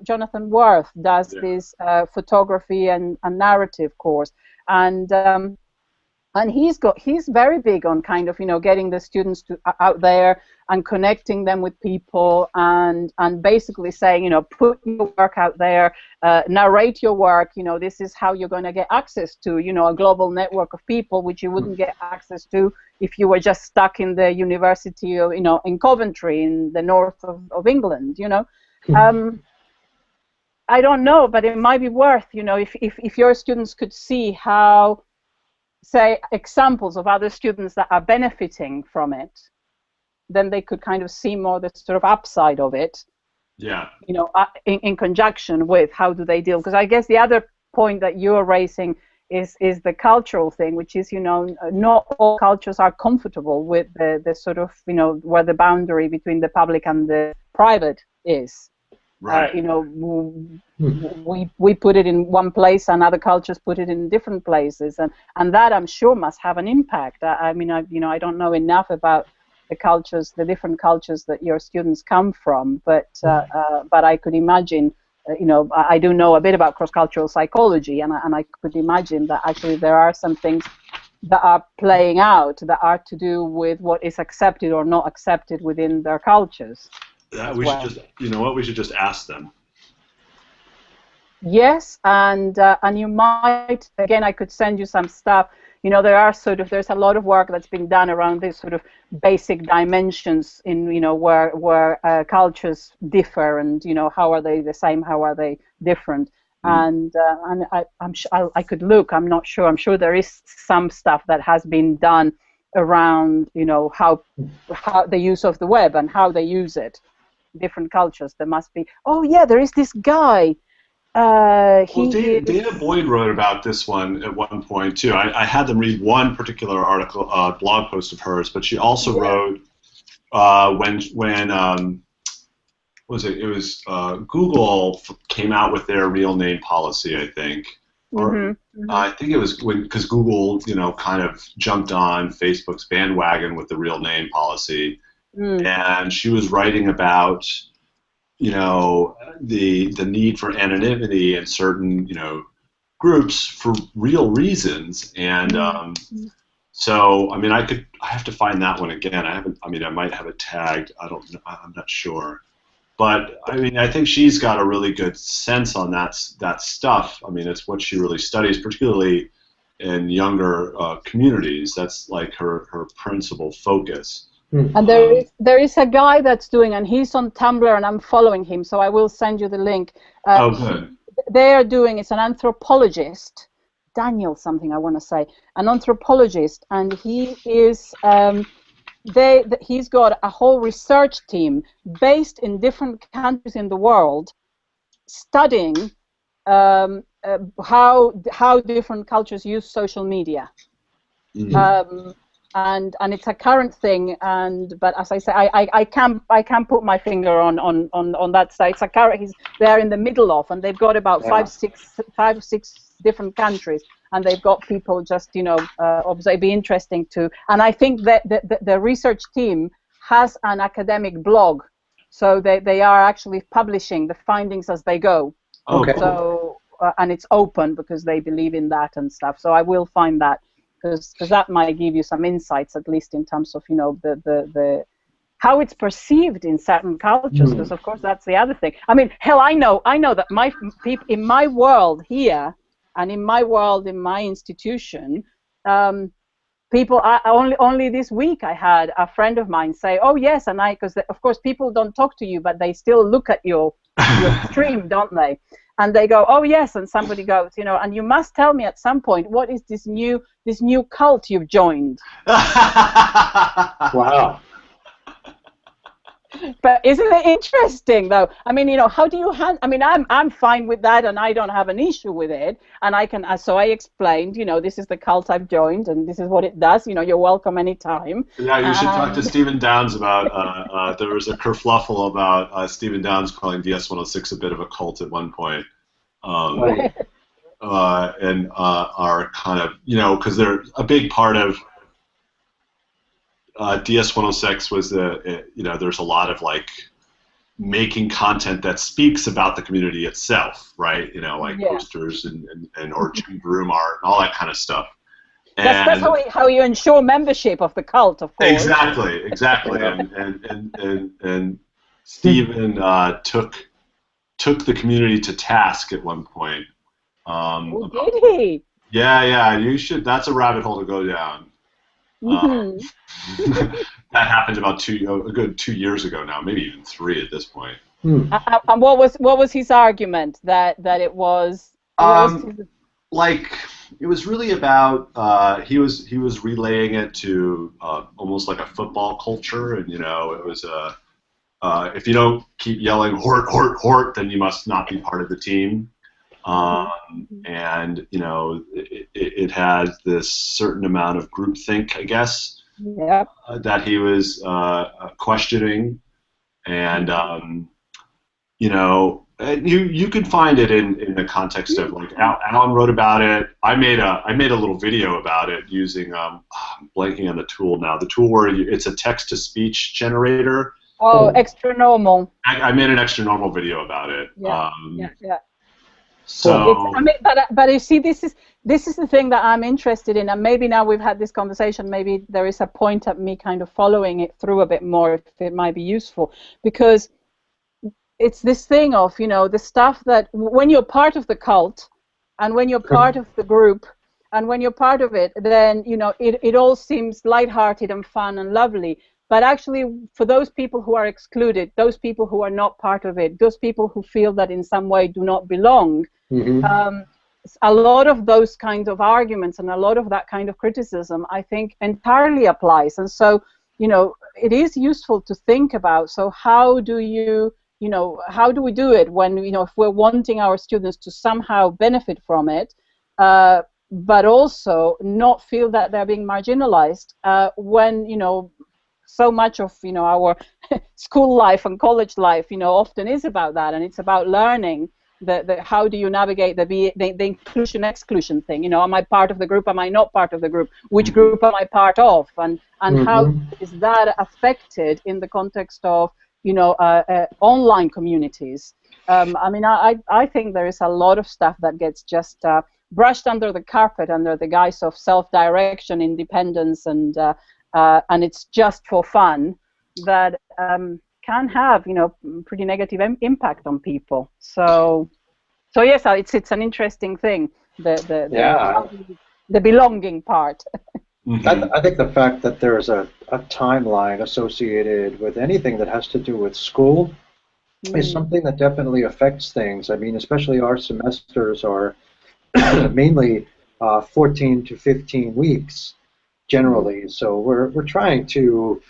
Jonathan Worth does this photography and narrative course, and he's very big on kind of getting the students out there and connecting them with people, and basically saying put your work out there, narrate your work. This is how you're going to get access to a global network of people which you wouldn't get access to if you were just stuck in the university of in Coventry in the north of England. I don't know, but it might be worth if your students could see how, say, examples of other students that are benefiting from it, then they could kind of see more the sort of upside of it. Yeah. In conjunction with how do they deal? Because I guess the other point that you're raising is the cultural thing, which is not all cultures are comfortable with the sort of where the boundary between the public and the private is. Right. We put it in one place, and other cultures put it in different places, and that I'm sure must have an impact. I don't know enough about the different cultures that your students come from, but I could imagine, I do know a bit about cross-cultural psychology, and I could imagine that actually there are some things that are playing out that are to do with what is accepted or not accepted within their cultures. We should just ask them. Yes, and you might, again, I could send you some stuff. There's a lot of work that's been done around this sort of basic dimensions in where cultures differ, and how are they the same, how are they different, and I could look. I'm not sure. I'm sure there is some stuff that has been done around how the use of the web and how they use it. Different cultures. There must be. Oh yeah, there is this guy. Dana Boyd wrote about this one at one point too. I had them read one particular article, blog post of hers, but she also wrote when Google came out with their real name policy, I think, or I think it was because Google, kind of jumped on Facebook's bandwagon with the real name policy, and she was writing about, the need for anonymity in certain, groups for real reasons, and so I mean, I have to find that one again. I might have it tagged. I'm not sure. But I mean, I think she's got a really good sense on that stuff. I mean, it's what she really studies, particularly in younger communities. That's like her principal focus. And there is a guy that's doing, and he's on Tumblr, and I'm following him, so I will send you the link. Oh, good. They are doing. It's an anthropologist, Daniel something I want to say, an anthropologist, and he is. He's got a whole research team based in different countries in the world, studying how different cultures use social media, and it's a current thing. But as I say, I can't put my finger on that side. It's a current. They're in the middle of, and they've got about five or six different countries. And they've got people just, obviously it'd be interesting to, and I think that the research team has an academic blog, so they are actually publishing the findings as they go. Okay. So, and it's open because they believe in that and stuff. So I will find that because that might give you some insights, at least in terms of, the how it's perceived in certain cultures. Because of course that's the other thing. I mean, hell, I know that my people in my world here. And in my world, in my institution, people only this week I had a friend of mine say, "Oh yes," and because of course people don't talk to you, but they still look at your stream, don't they? And they go, "Oh yes," and somebody goes, and you must tell me at some point what is this new cult you've joined? Wow. But isn't it interesting, though? I mean, how do you I mean, I'm fine with that, and I don't have an issue with it. And so I explained, this is the cult I've joined, and this is what it does. You're welcome anytime. Yeah, you should talk to Stephen Downes about. There was a kerfluffle about Stephen Downes calling DS-106 a bit of a cult at one point, and are kind of, because they're a big part of. DS-106 was there's a lot of like making content that speaks about the community itself, right? Like posters and or Jim Broom art and all that kind of stuff. And that's how you ensure membership of the cult, of course. Exactly. And Stephen took the community to task at one point. Did he? Yeah. You should. That's a rabbit hole to go down. That happened about a good 2 years ago now, maybe even 3 at this point. And what was his argument? That it was like it was really about he was relaying it to almost like a football culture, and it was if you don't keep yelling "hort, hort, hort," then you must not be part of the team. And it has this certain amount of groupthink, I guess, that he was questioning, and you can find it in the context of like Alan wrote about it. I made a little video about it using I'm blanking on the tool now. The tool where it's a text-to-speech generator. Oh, extra normal. I made an extra normal video about it. Yeah. So, but you see, this is the thing that I'm interested in, and maybe now we've had this conversation, maybe there is a point at me kind of following it through a bit more, if it might be useful, because it's this thing of, the stuff that when you're part of the cult, and when you're part of the group, and when you're part of it, then, it all seems lighthearted and fun and lovely. But actually, for those people who are excluded, those people who are not part of it, those people who feel that in some way do not belong, a lot of those kinds of arguments and a lot of that kind of criticism, I think, entirely applies. And so, it is useful to think about, so how do how do we do it when, if we're wanting our students to somehow benefit from it, but also not feel that they're being marginalized when, so much of our school life and college life often is about that, and it's about learning how do you navigate the inclusion exclusion thing? You know, am I part of the group? Am I not part of the group? Which group am I part of? And how is that affected in the context of, you know, online communities? I mean, I think there is a lot of stuff that gets just brushed under the carpet under the guise of self-direction, independence, and it's just for fun, that can have, you know, pretty negative impact on people. So yes, it's an interesting thing. The belonging part. I think the fact that there's a timeline associated with anything that has to do with school is something that definitely affects things. I mean, especially our semesters are mainly 14 to 15 weeks generally. So we're trying to,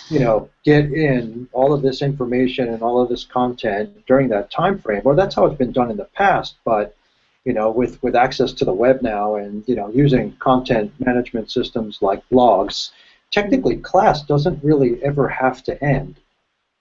you know, get in all of this information and all of this content during that time frame. Or that's how it's been done in the past. But, you know, with access to the web now and, you know, using content management systems like blogs, technically class doesn't really ever have to end.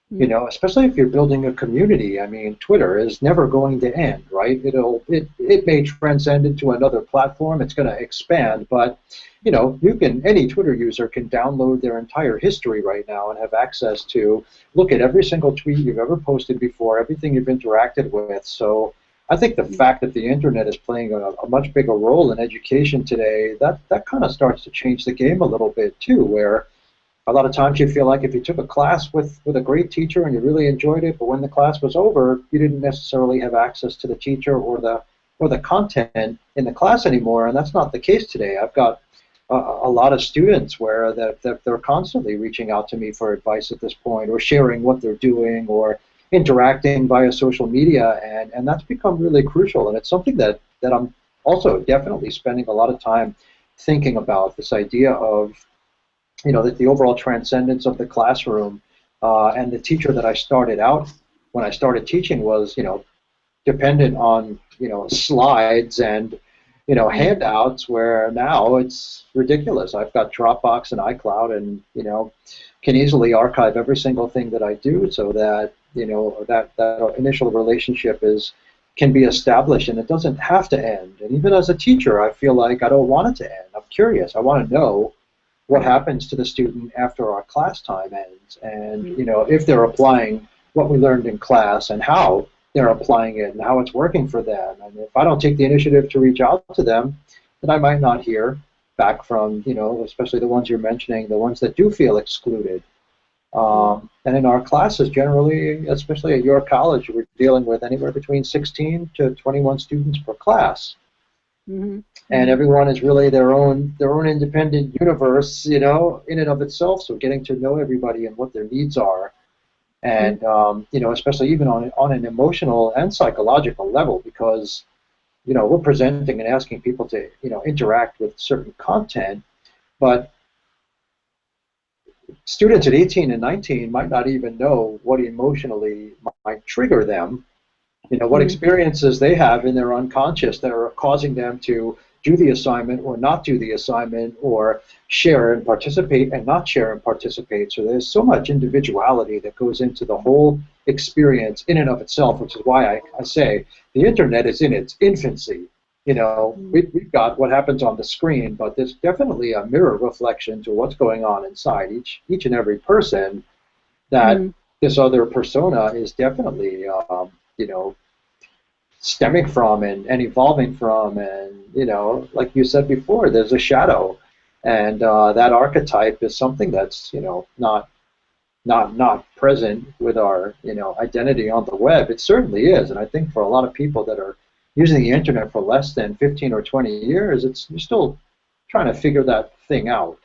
You know, especially if you're building a community. I mean, Twitter is never going to end, right? It may transcend into another platform. It's going to expand, but you know, any Twitter user can download their entire history right now and have access to look at every single tweet you've ever posted before, everything you've interacted with. So I think the fact that the internet is playing a much bigger role in education today, that kind of starts to change the game a little bit too, where a lot of times you feel like if you took a class with a great teacher and you really enjoyed it, but when the class was over, you didn't necessarily have access to the teacher or the content in the class anymore, and that's not the case today. I've got a lot of students where they're constantly reaching out to me for advice at this point, or sharing what they're doing, or interacting via social media, and that's become really crucial, and it's something that I'm also definitely spending a lot of time thinking about, this idea of, you know, that the overall transcendence of the classroom and the teacher that I started out when I started teaching was, you know, dependent on, you know, slides and, you know, handouts, where now it's ridiculous. I've got Dropbox and iCloud and, you know, can easily archive every single thing that I do, so that, you know, that initial relationship can be established, and it doesn't have to end. And even as a teacher, I feel like I don't want it to end. I'm curious. I want to know what happens to the student after our class time ends, and you know, if they're applying what we learned in class and how they're applying it and how it's working for them. And if I don't take the initiative to reach out to them, then I might not hear back from, you know, especially the ones you're mentioning, the ones that do feel excluded. And in our classes generally, especially at your college, we're dealing with anywhere between 16 to 21 students per class. And everyone is really their own independent universe, you know, in and of itself. So getting to know everybody and what their needs are, and you know, especially even on an emotional and psychological level, because, you know, we're presenting and asking people to, you know, interact with certain content, but students at 18 and 19 might not even know what emotionally might trigger them. You know, what experiences they have in their unconscious that are causing them to do the assignment or not do the assignment, or share and participate and not share and participate. So there's so much individuality that goes into the whole experience in and of itself, which is why I say the internet is in its infancy. You know, we've got what happens on the screen, but there's definitely a mirror reflection to what's going on inside each and every person, that this other persona is definitely, you know, stemming from and evolving from. And, you know, like you said before, there's a shadow, and that archetype is something that's, you know, not present with our, you know, identity on the web. It certainly is, and I think for a lot of people that are using the internet for less than 15 or 20 years, you're still trying to figure that thing out.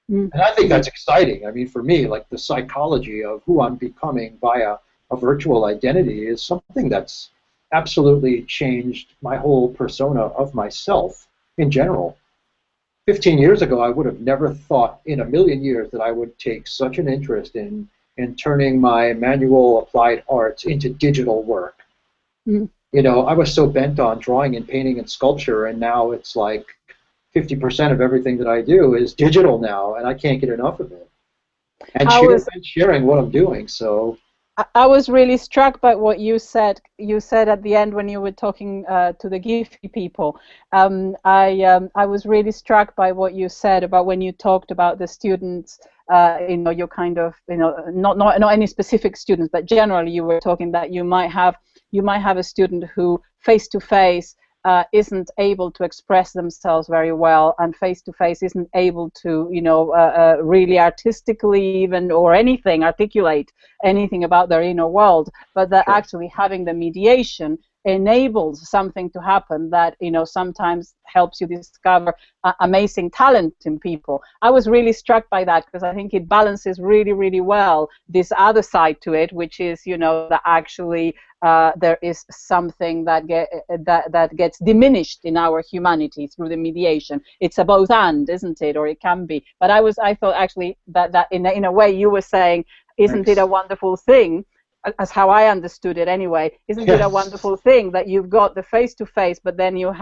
And I think that's exciting. I mean, for me, like, the psychology of who I'm becoming via a virtual identity is something that's absolutely changed my whole persona of myself in general. 15 years ago, I would have never thought in a million years that I would take such an interest in turning my manual applied arts into digital work. You know, I was so bent on drawing and painting and sculpture, and now it's like 50% of everything that I do is digital now, and I can't get enough of it. And sharing what I'm doing, so I was really struck by what you said. You said at the end when you were talking to the GIF people. I was really struck by what you said about when you talked about the students. You know, you kind of, you know, not any specific students, but generally you were talking that you might have a student who face to face isn't able to express themselves very well, and face-to-face isn't able to, you know, really artistically even or anything articulate anything about their inner world, but that actually having the mediation enables something to happen that, you know, sometimes helps you discover amazing talent in people. I was really struck by that because I think it balances really, really well this other side to it, which is, you know, that actually there is something that gets diminished in our humanity through the mediation. It's a both and, isn't it? Or it can be. But I thought actually that in a way you were saying, isn't it a wonderful thing? As how I understood it anyway, isn't it a wonderful thing that you've got the face-to-face, but then you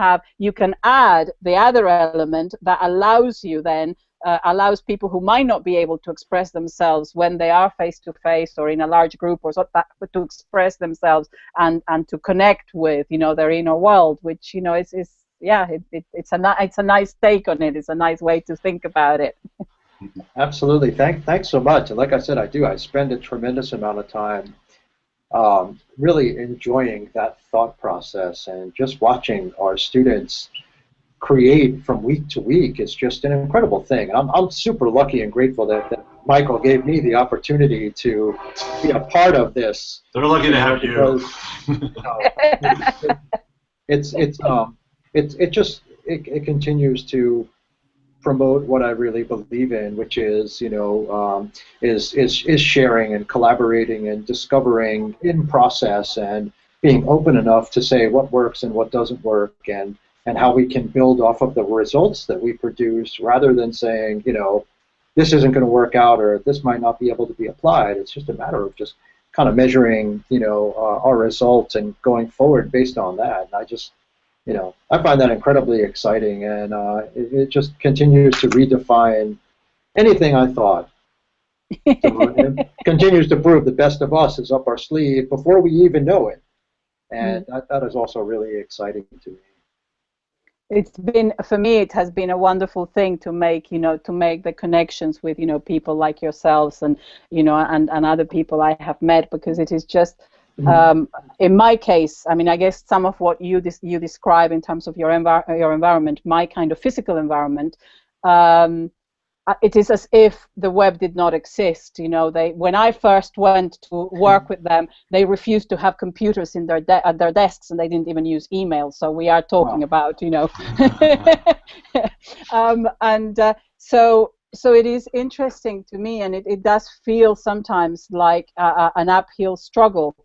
can add the other element that allows you then, allows people who might not be able to express themselves when they are face-to-face or in a large group or so that, but to express themselves and to connect with, you know, their inner world, which, you know, it's a nice take on it. It's a nice way to think about it. Absolutely. Thanks so much. And like I said, I spend a tremendous amount of time really enjoying that thought process, and just watching our students create from week to week is just an incredible thing. And I'm super lucky and grateful that Michael gave me the opportunity to be a part of this. They're lucky to have you. It continues to promote what I really believe in, which is, you know, is sharing and collaborating and discovering in process, and being open enough to say what works and what doesn't work, and how we can build off of the results that we produce, rather than saying, you know, this isn't going to work out or this might not be able to be applied. It's just a matter of just kind of measuring, you know, our results and going forward based on that. And I just, you know, I find that incredibly exciting, and it just continues to redefine anything I thought. It continues to prove the best of us is up our sleeve before we even know it, and that is also really exciting to me. It's been, for me, it has been a wonderful thing to make, you know, to make the connections with, you know, people like yourselves and, you know, and other people I have met, because it is just, in my case, I mean, I guess some of what you describe in terms of your environment, my kind of physical environment, it is as if the web did not exist. You know, when I first went to work with them, they refused to have computers in at their desks, and they didn't even use email. So we are talking about, you know, So it is interesting to me, and it does feel sometimes like an uphill struggle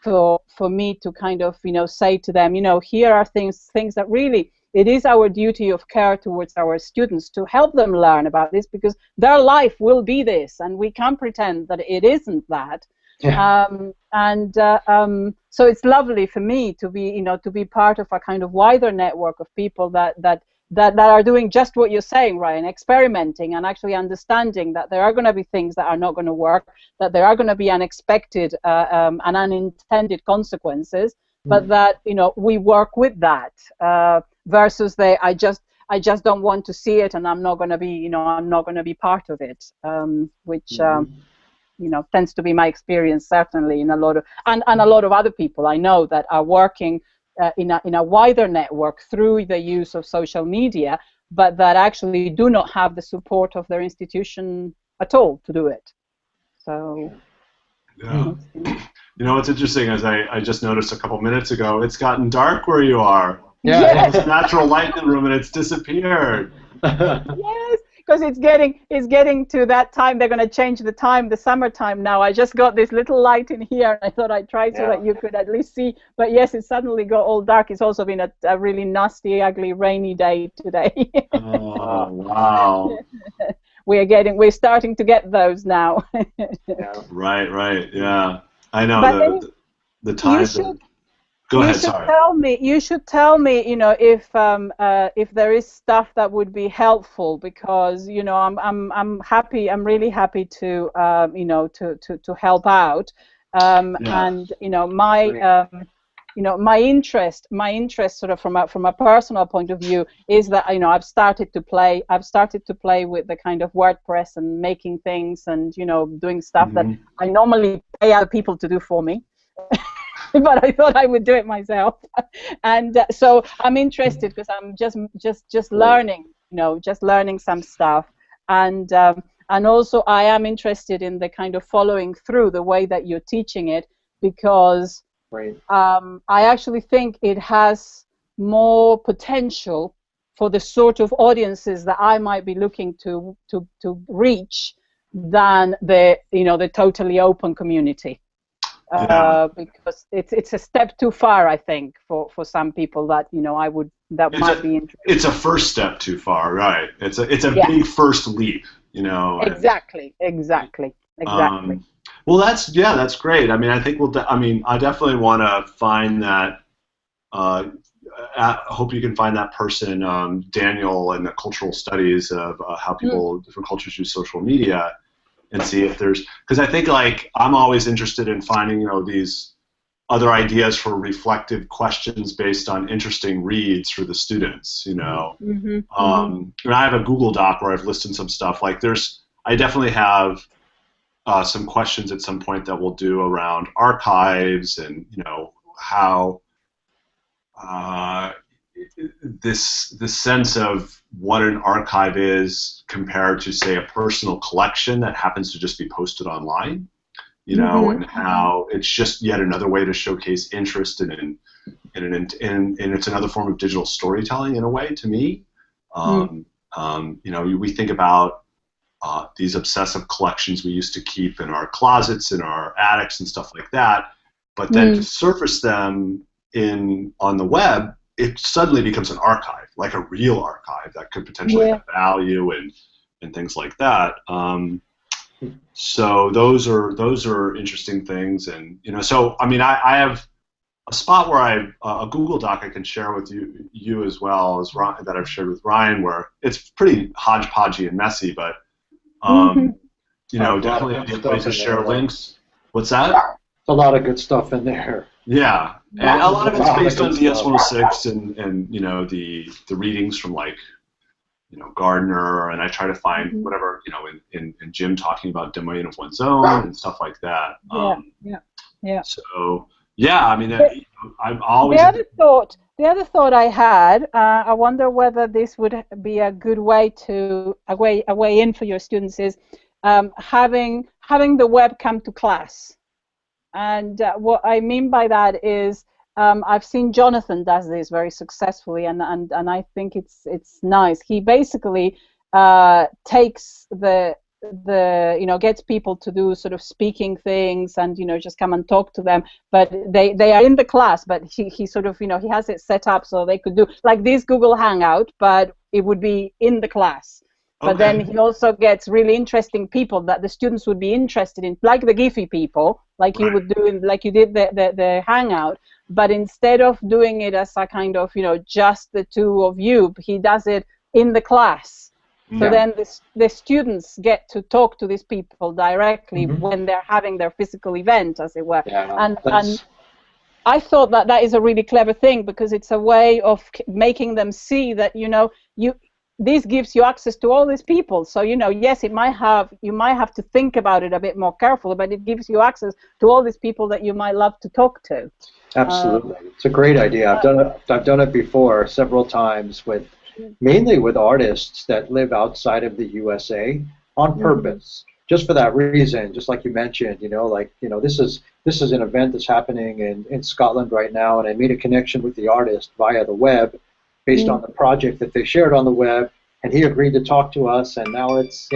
for me to kind of, you know, say to them, you know, here are things that really, it is our duty of care towards our students to help them learn about this, because their life will be this, and we can't pretend that it isn't that. Yeah. So it's lovely for me to be, you know, to be part of a kind of wider network of people that are doing just what you're saying, Ryan, experimenting and actually understanding that there are going to be things that are not going to work, that there are going to be unexpected and unintended consequences, but that, you know, we work with that versus I just don't want to see it, and I'm not going to be, you know, I'm not going to be part of it, which you know, tends to be my experience, certainly in a lot of and a lot of other people I know that are working in a wider network through the use of social media, but that actually do not have the support of their institution at all to do it. So, yeah. You know what's interesting is I just noticed a couple minutes ago, it's gotten dark where you are. Yeah. There's natural light in the room and it's disappeared. Yes. Because it's getting to that time. They're going to change the time, the summertime now. I just got this little light in here, and I thought I'd try so that you could at least see. But yes, it suddenly got all dark. It's also been a really nasty, ugly, rainy day today. Oh, wow. We're starting to get those now. Right, yeah. I know the time. Go ahead, sorry. You should tell me, you know, if there is stuff that would be helpful, because, you know, I'm happy. I'm really happy to you know, to help out. And my interest sort of from a personal point of view is that I've started to play with the kind of WordPress and making things and doing stuff that I normally pay other people to do for me. But I thought I would do it myself, and so I'm interested because I'm just learning, just learning some stuff, and also I am interested in the kind of following through the way that you're teaching it, because I actually think it has more potential for the sort of audiences that I might be looking to reach than the totally open community. Because it's a step too far, I think, for some people that might be interested. It's a first step too far, right? It's a big first leap, Exactly. Well, that's great. I mean, I think I definitely want to find that. I hope you can find that person, Daniel, in the cultural studies of how different cultures use social media. And see if there's, because I think I'm always interested in finding these other ideas for reflective questions based on interesting reads for the students. And I have a Google Doc where I've listed some stuff. I definitely have some questions at some point that we'll do around archives and how this sense of what an archive is compared to, say, a personal collection that happens to just be posted online, and how it's just yet another way to showcase interest and it's another form of digital storytelling in a way to me. We think about these obsessive collections we used to keep in our closets, in our attics, and stuff like that, but then to surface them on the web, it suddenly becomes an archive, like a real archive that could potentially have value and things like that. So those are interesting things, and so I mean, I have a spot where a Google Doc I can share with you as well as that I've shared with Ryan, where it's pretty hodgepodgey and messy, but definitely a place to share links. What's that? A lot of good stuff in there. Yeah, and a lot of it's based on DS-106 and the readings from Gardner, and I try to find whatever in Jim talking about domain of one's own and stuff like that. So I mean, I'm always the other thought I had. I wonder whether this would be a good way a way in for your students is having the web come to class. And what I mean by that is I've seen Jonathan does this very successfully, and I think it's nice. He basically takes gets people to do sort of speaking things and just come and talk to them, but they are in the class, but he sort of he has it set up so they could do like this Google Hangout, but it would be in the class. But then he also gets really interesting people that the students would be interested in, like the Giphy people, like you would do, like you did the Hangout. But instead of doing it as a kind of, just the two of you, he does it in the class. So then the students get to talk to these people directly when they're having their physical event, as it were. And I thought that is a really clever thing, because it's a way of making them see that, this gives you access to all these people. So yes, you might have to think about it a bit more carefully, but it gives you access to all these people that you might love to talk to. Absolutely, it's a great idea. I've done it before several times mainly with artists that live outside of the USA on purpose, just for that reason. Just like you mentioned, this is an event that's happening in Scotland right now, and I made a connection with the artist via the web, based on the project that they shared on the web, and he agreed to talk to us, and now it's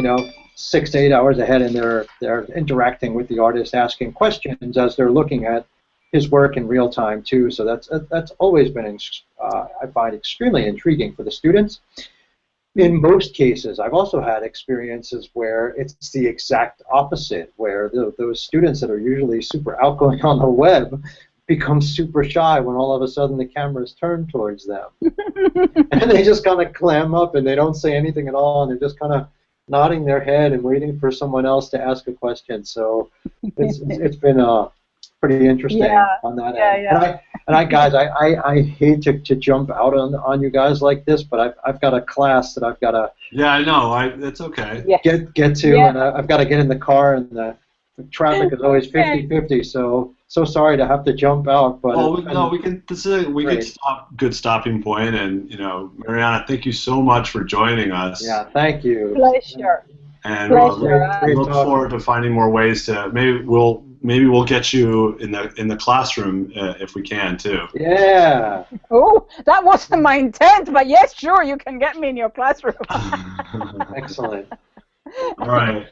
6 to 8 hours ahead, and they're interacting with the artist, asking questions as they're looking at his work in real time too. So that's always been I find extremely intriguing for the students. In most cases, I've also had experiences where it's the exact opposite, where those students that are usually super outgoing on the web become super shy when all of a sudden the camera's turned towards them. And they just kind of clam up and they don't say anything at all, and they're just kind of nodding their head and waiting for someone else to ask a question. So it's been pretty interesting on that end. Yeah. And I guys, I hate to jump out on you guys like this, but I've got a class that I've got to. Yeah, I know. It's okay. Get to, and I've got to get in the car, and the traffic is always 50-50. So sorry to have to jump out, but no, we can. This is a good stopping point, and Mariana, thank you so much for joining us. Yeah, thank you. Pleasure. And we look forward to finding more ways to maybe we'll get you in the classroom if we can too. Yeah. Oh, that wasn't my intent, but yes, sure, you can get me in your classroom. Excellent. All right.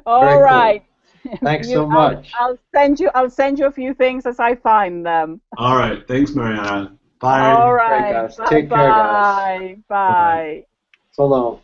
All right. Cool. Thanks so much. I'll send you a few things as I find them. All right. Thanks, Mariana. Bye. All right. Great, guys. Take care, guys. Bye. So long.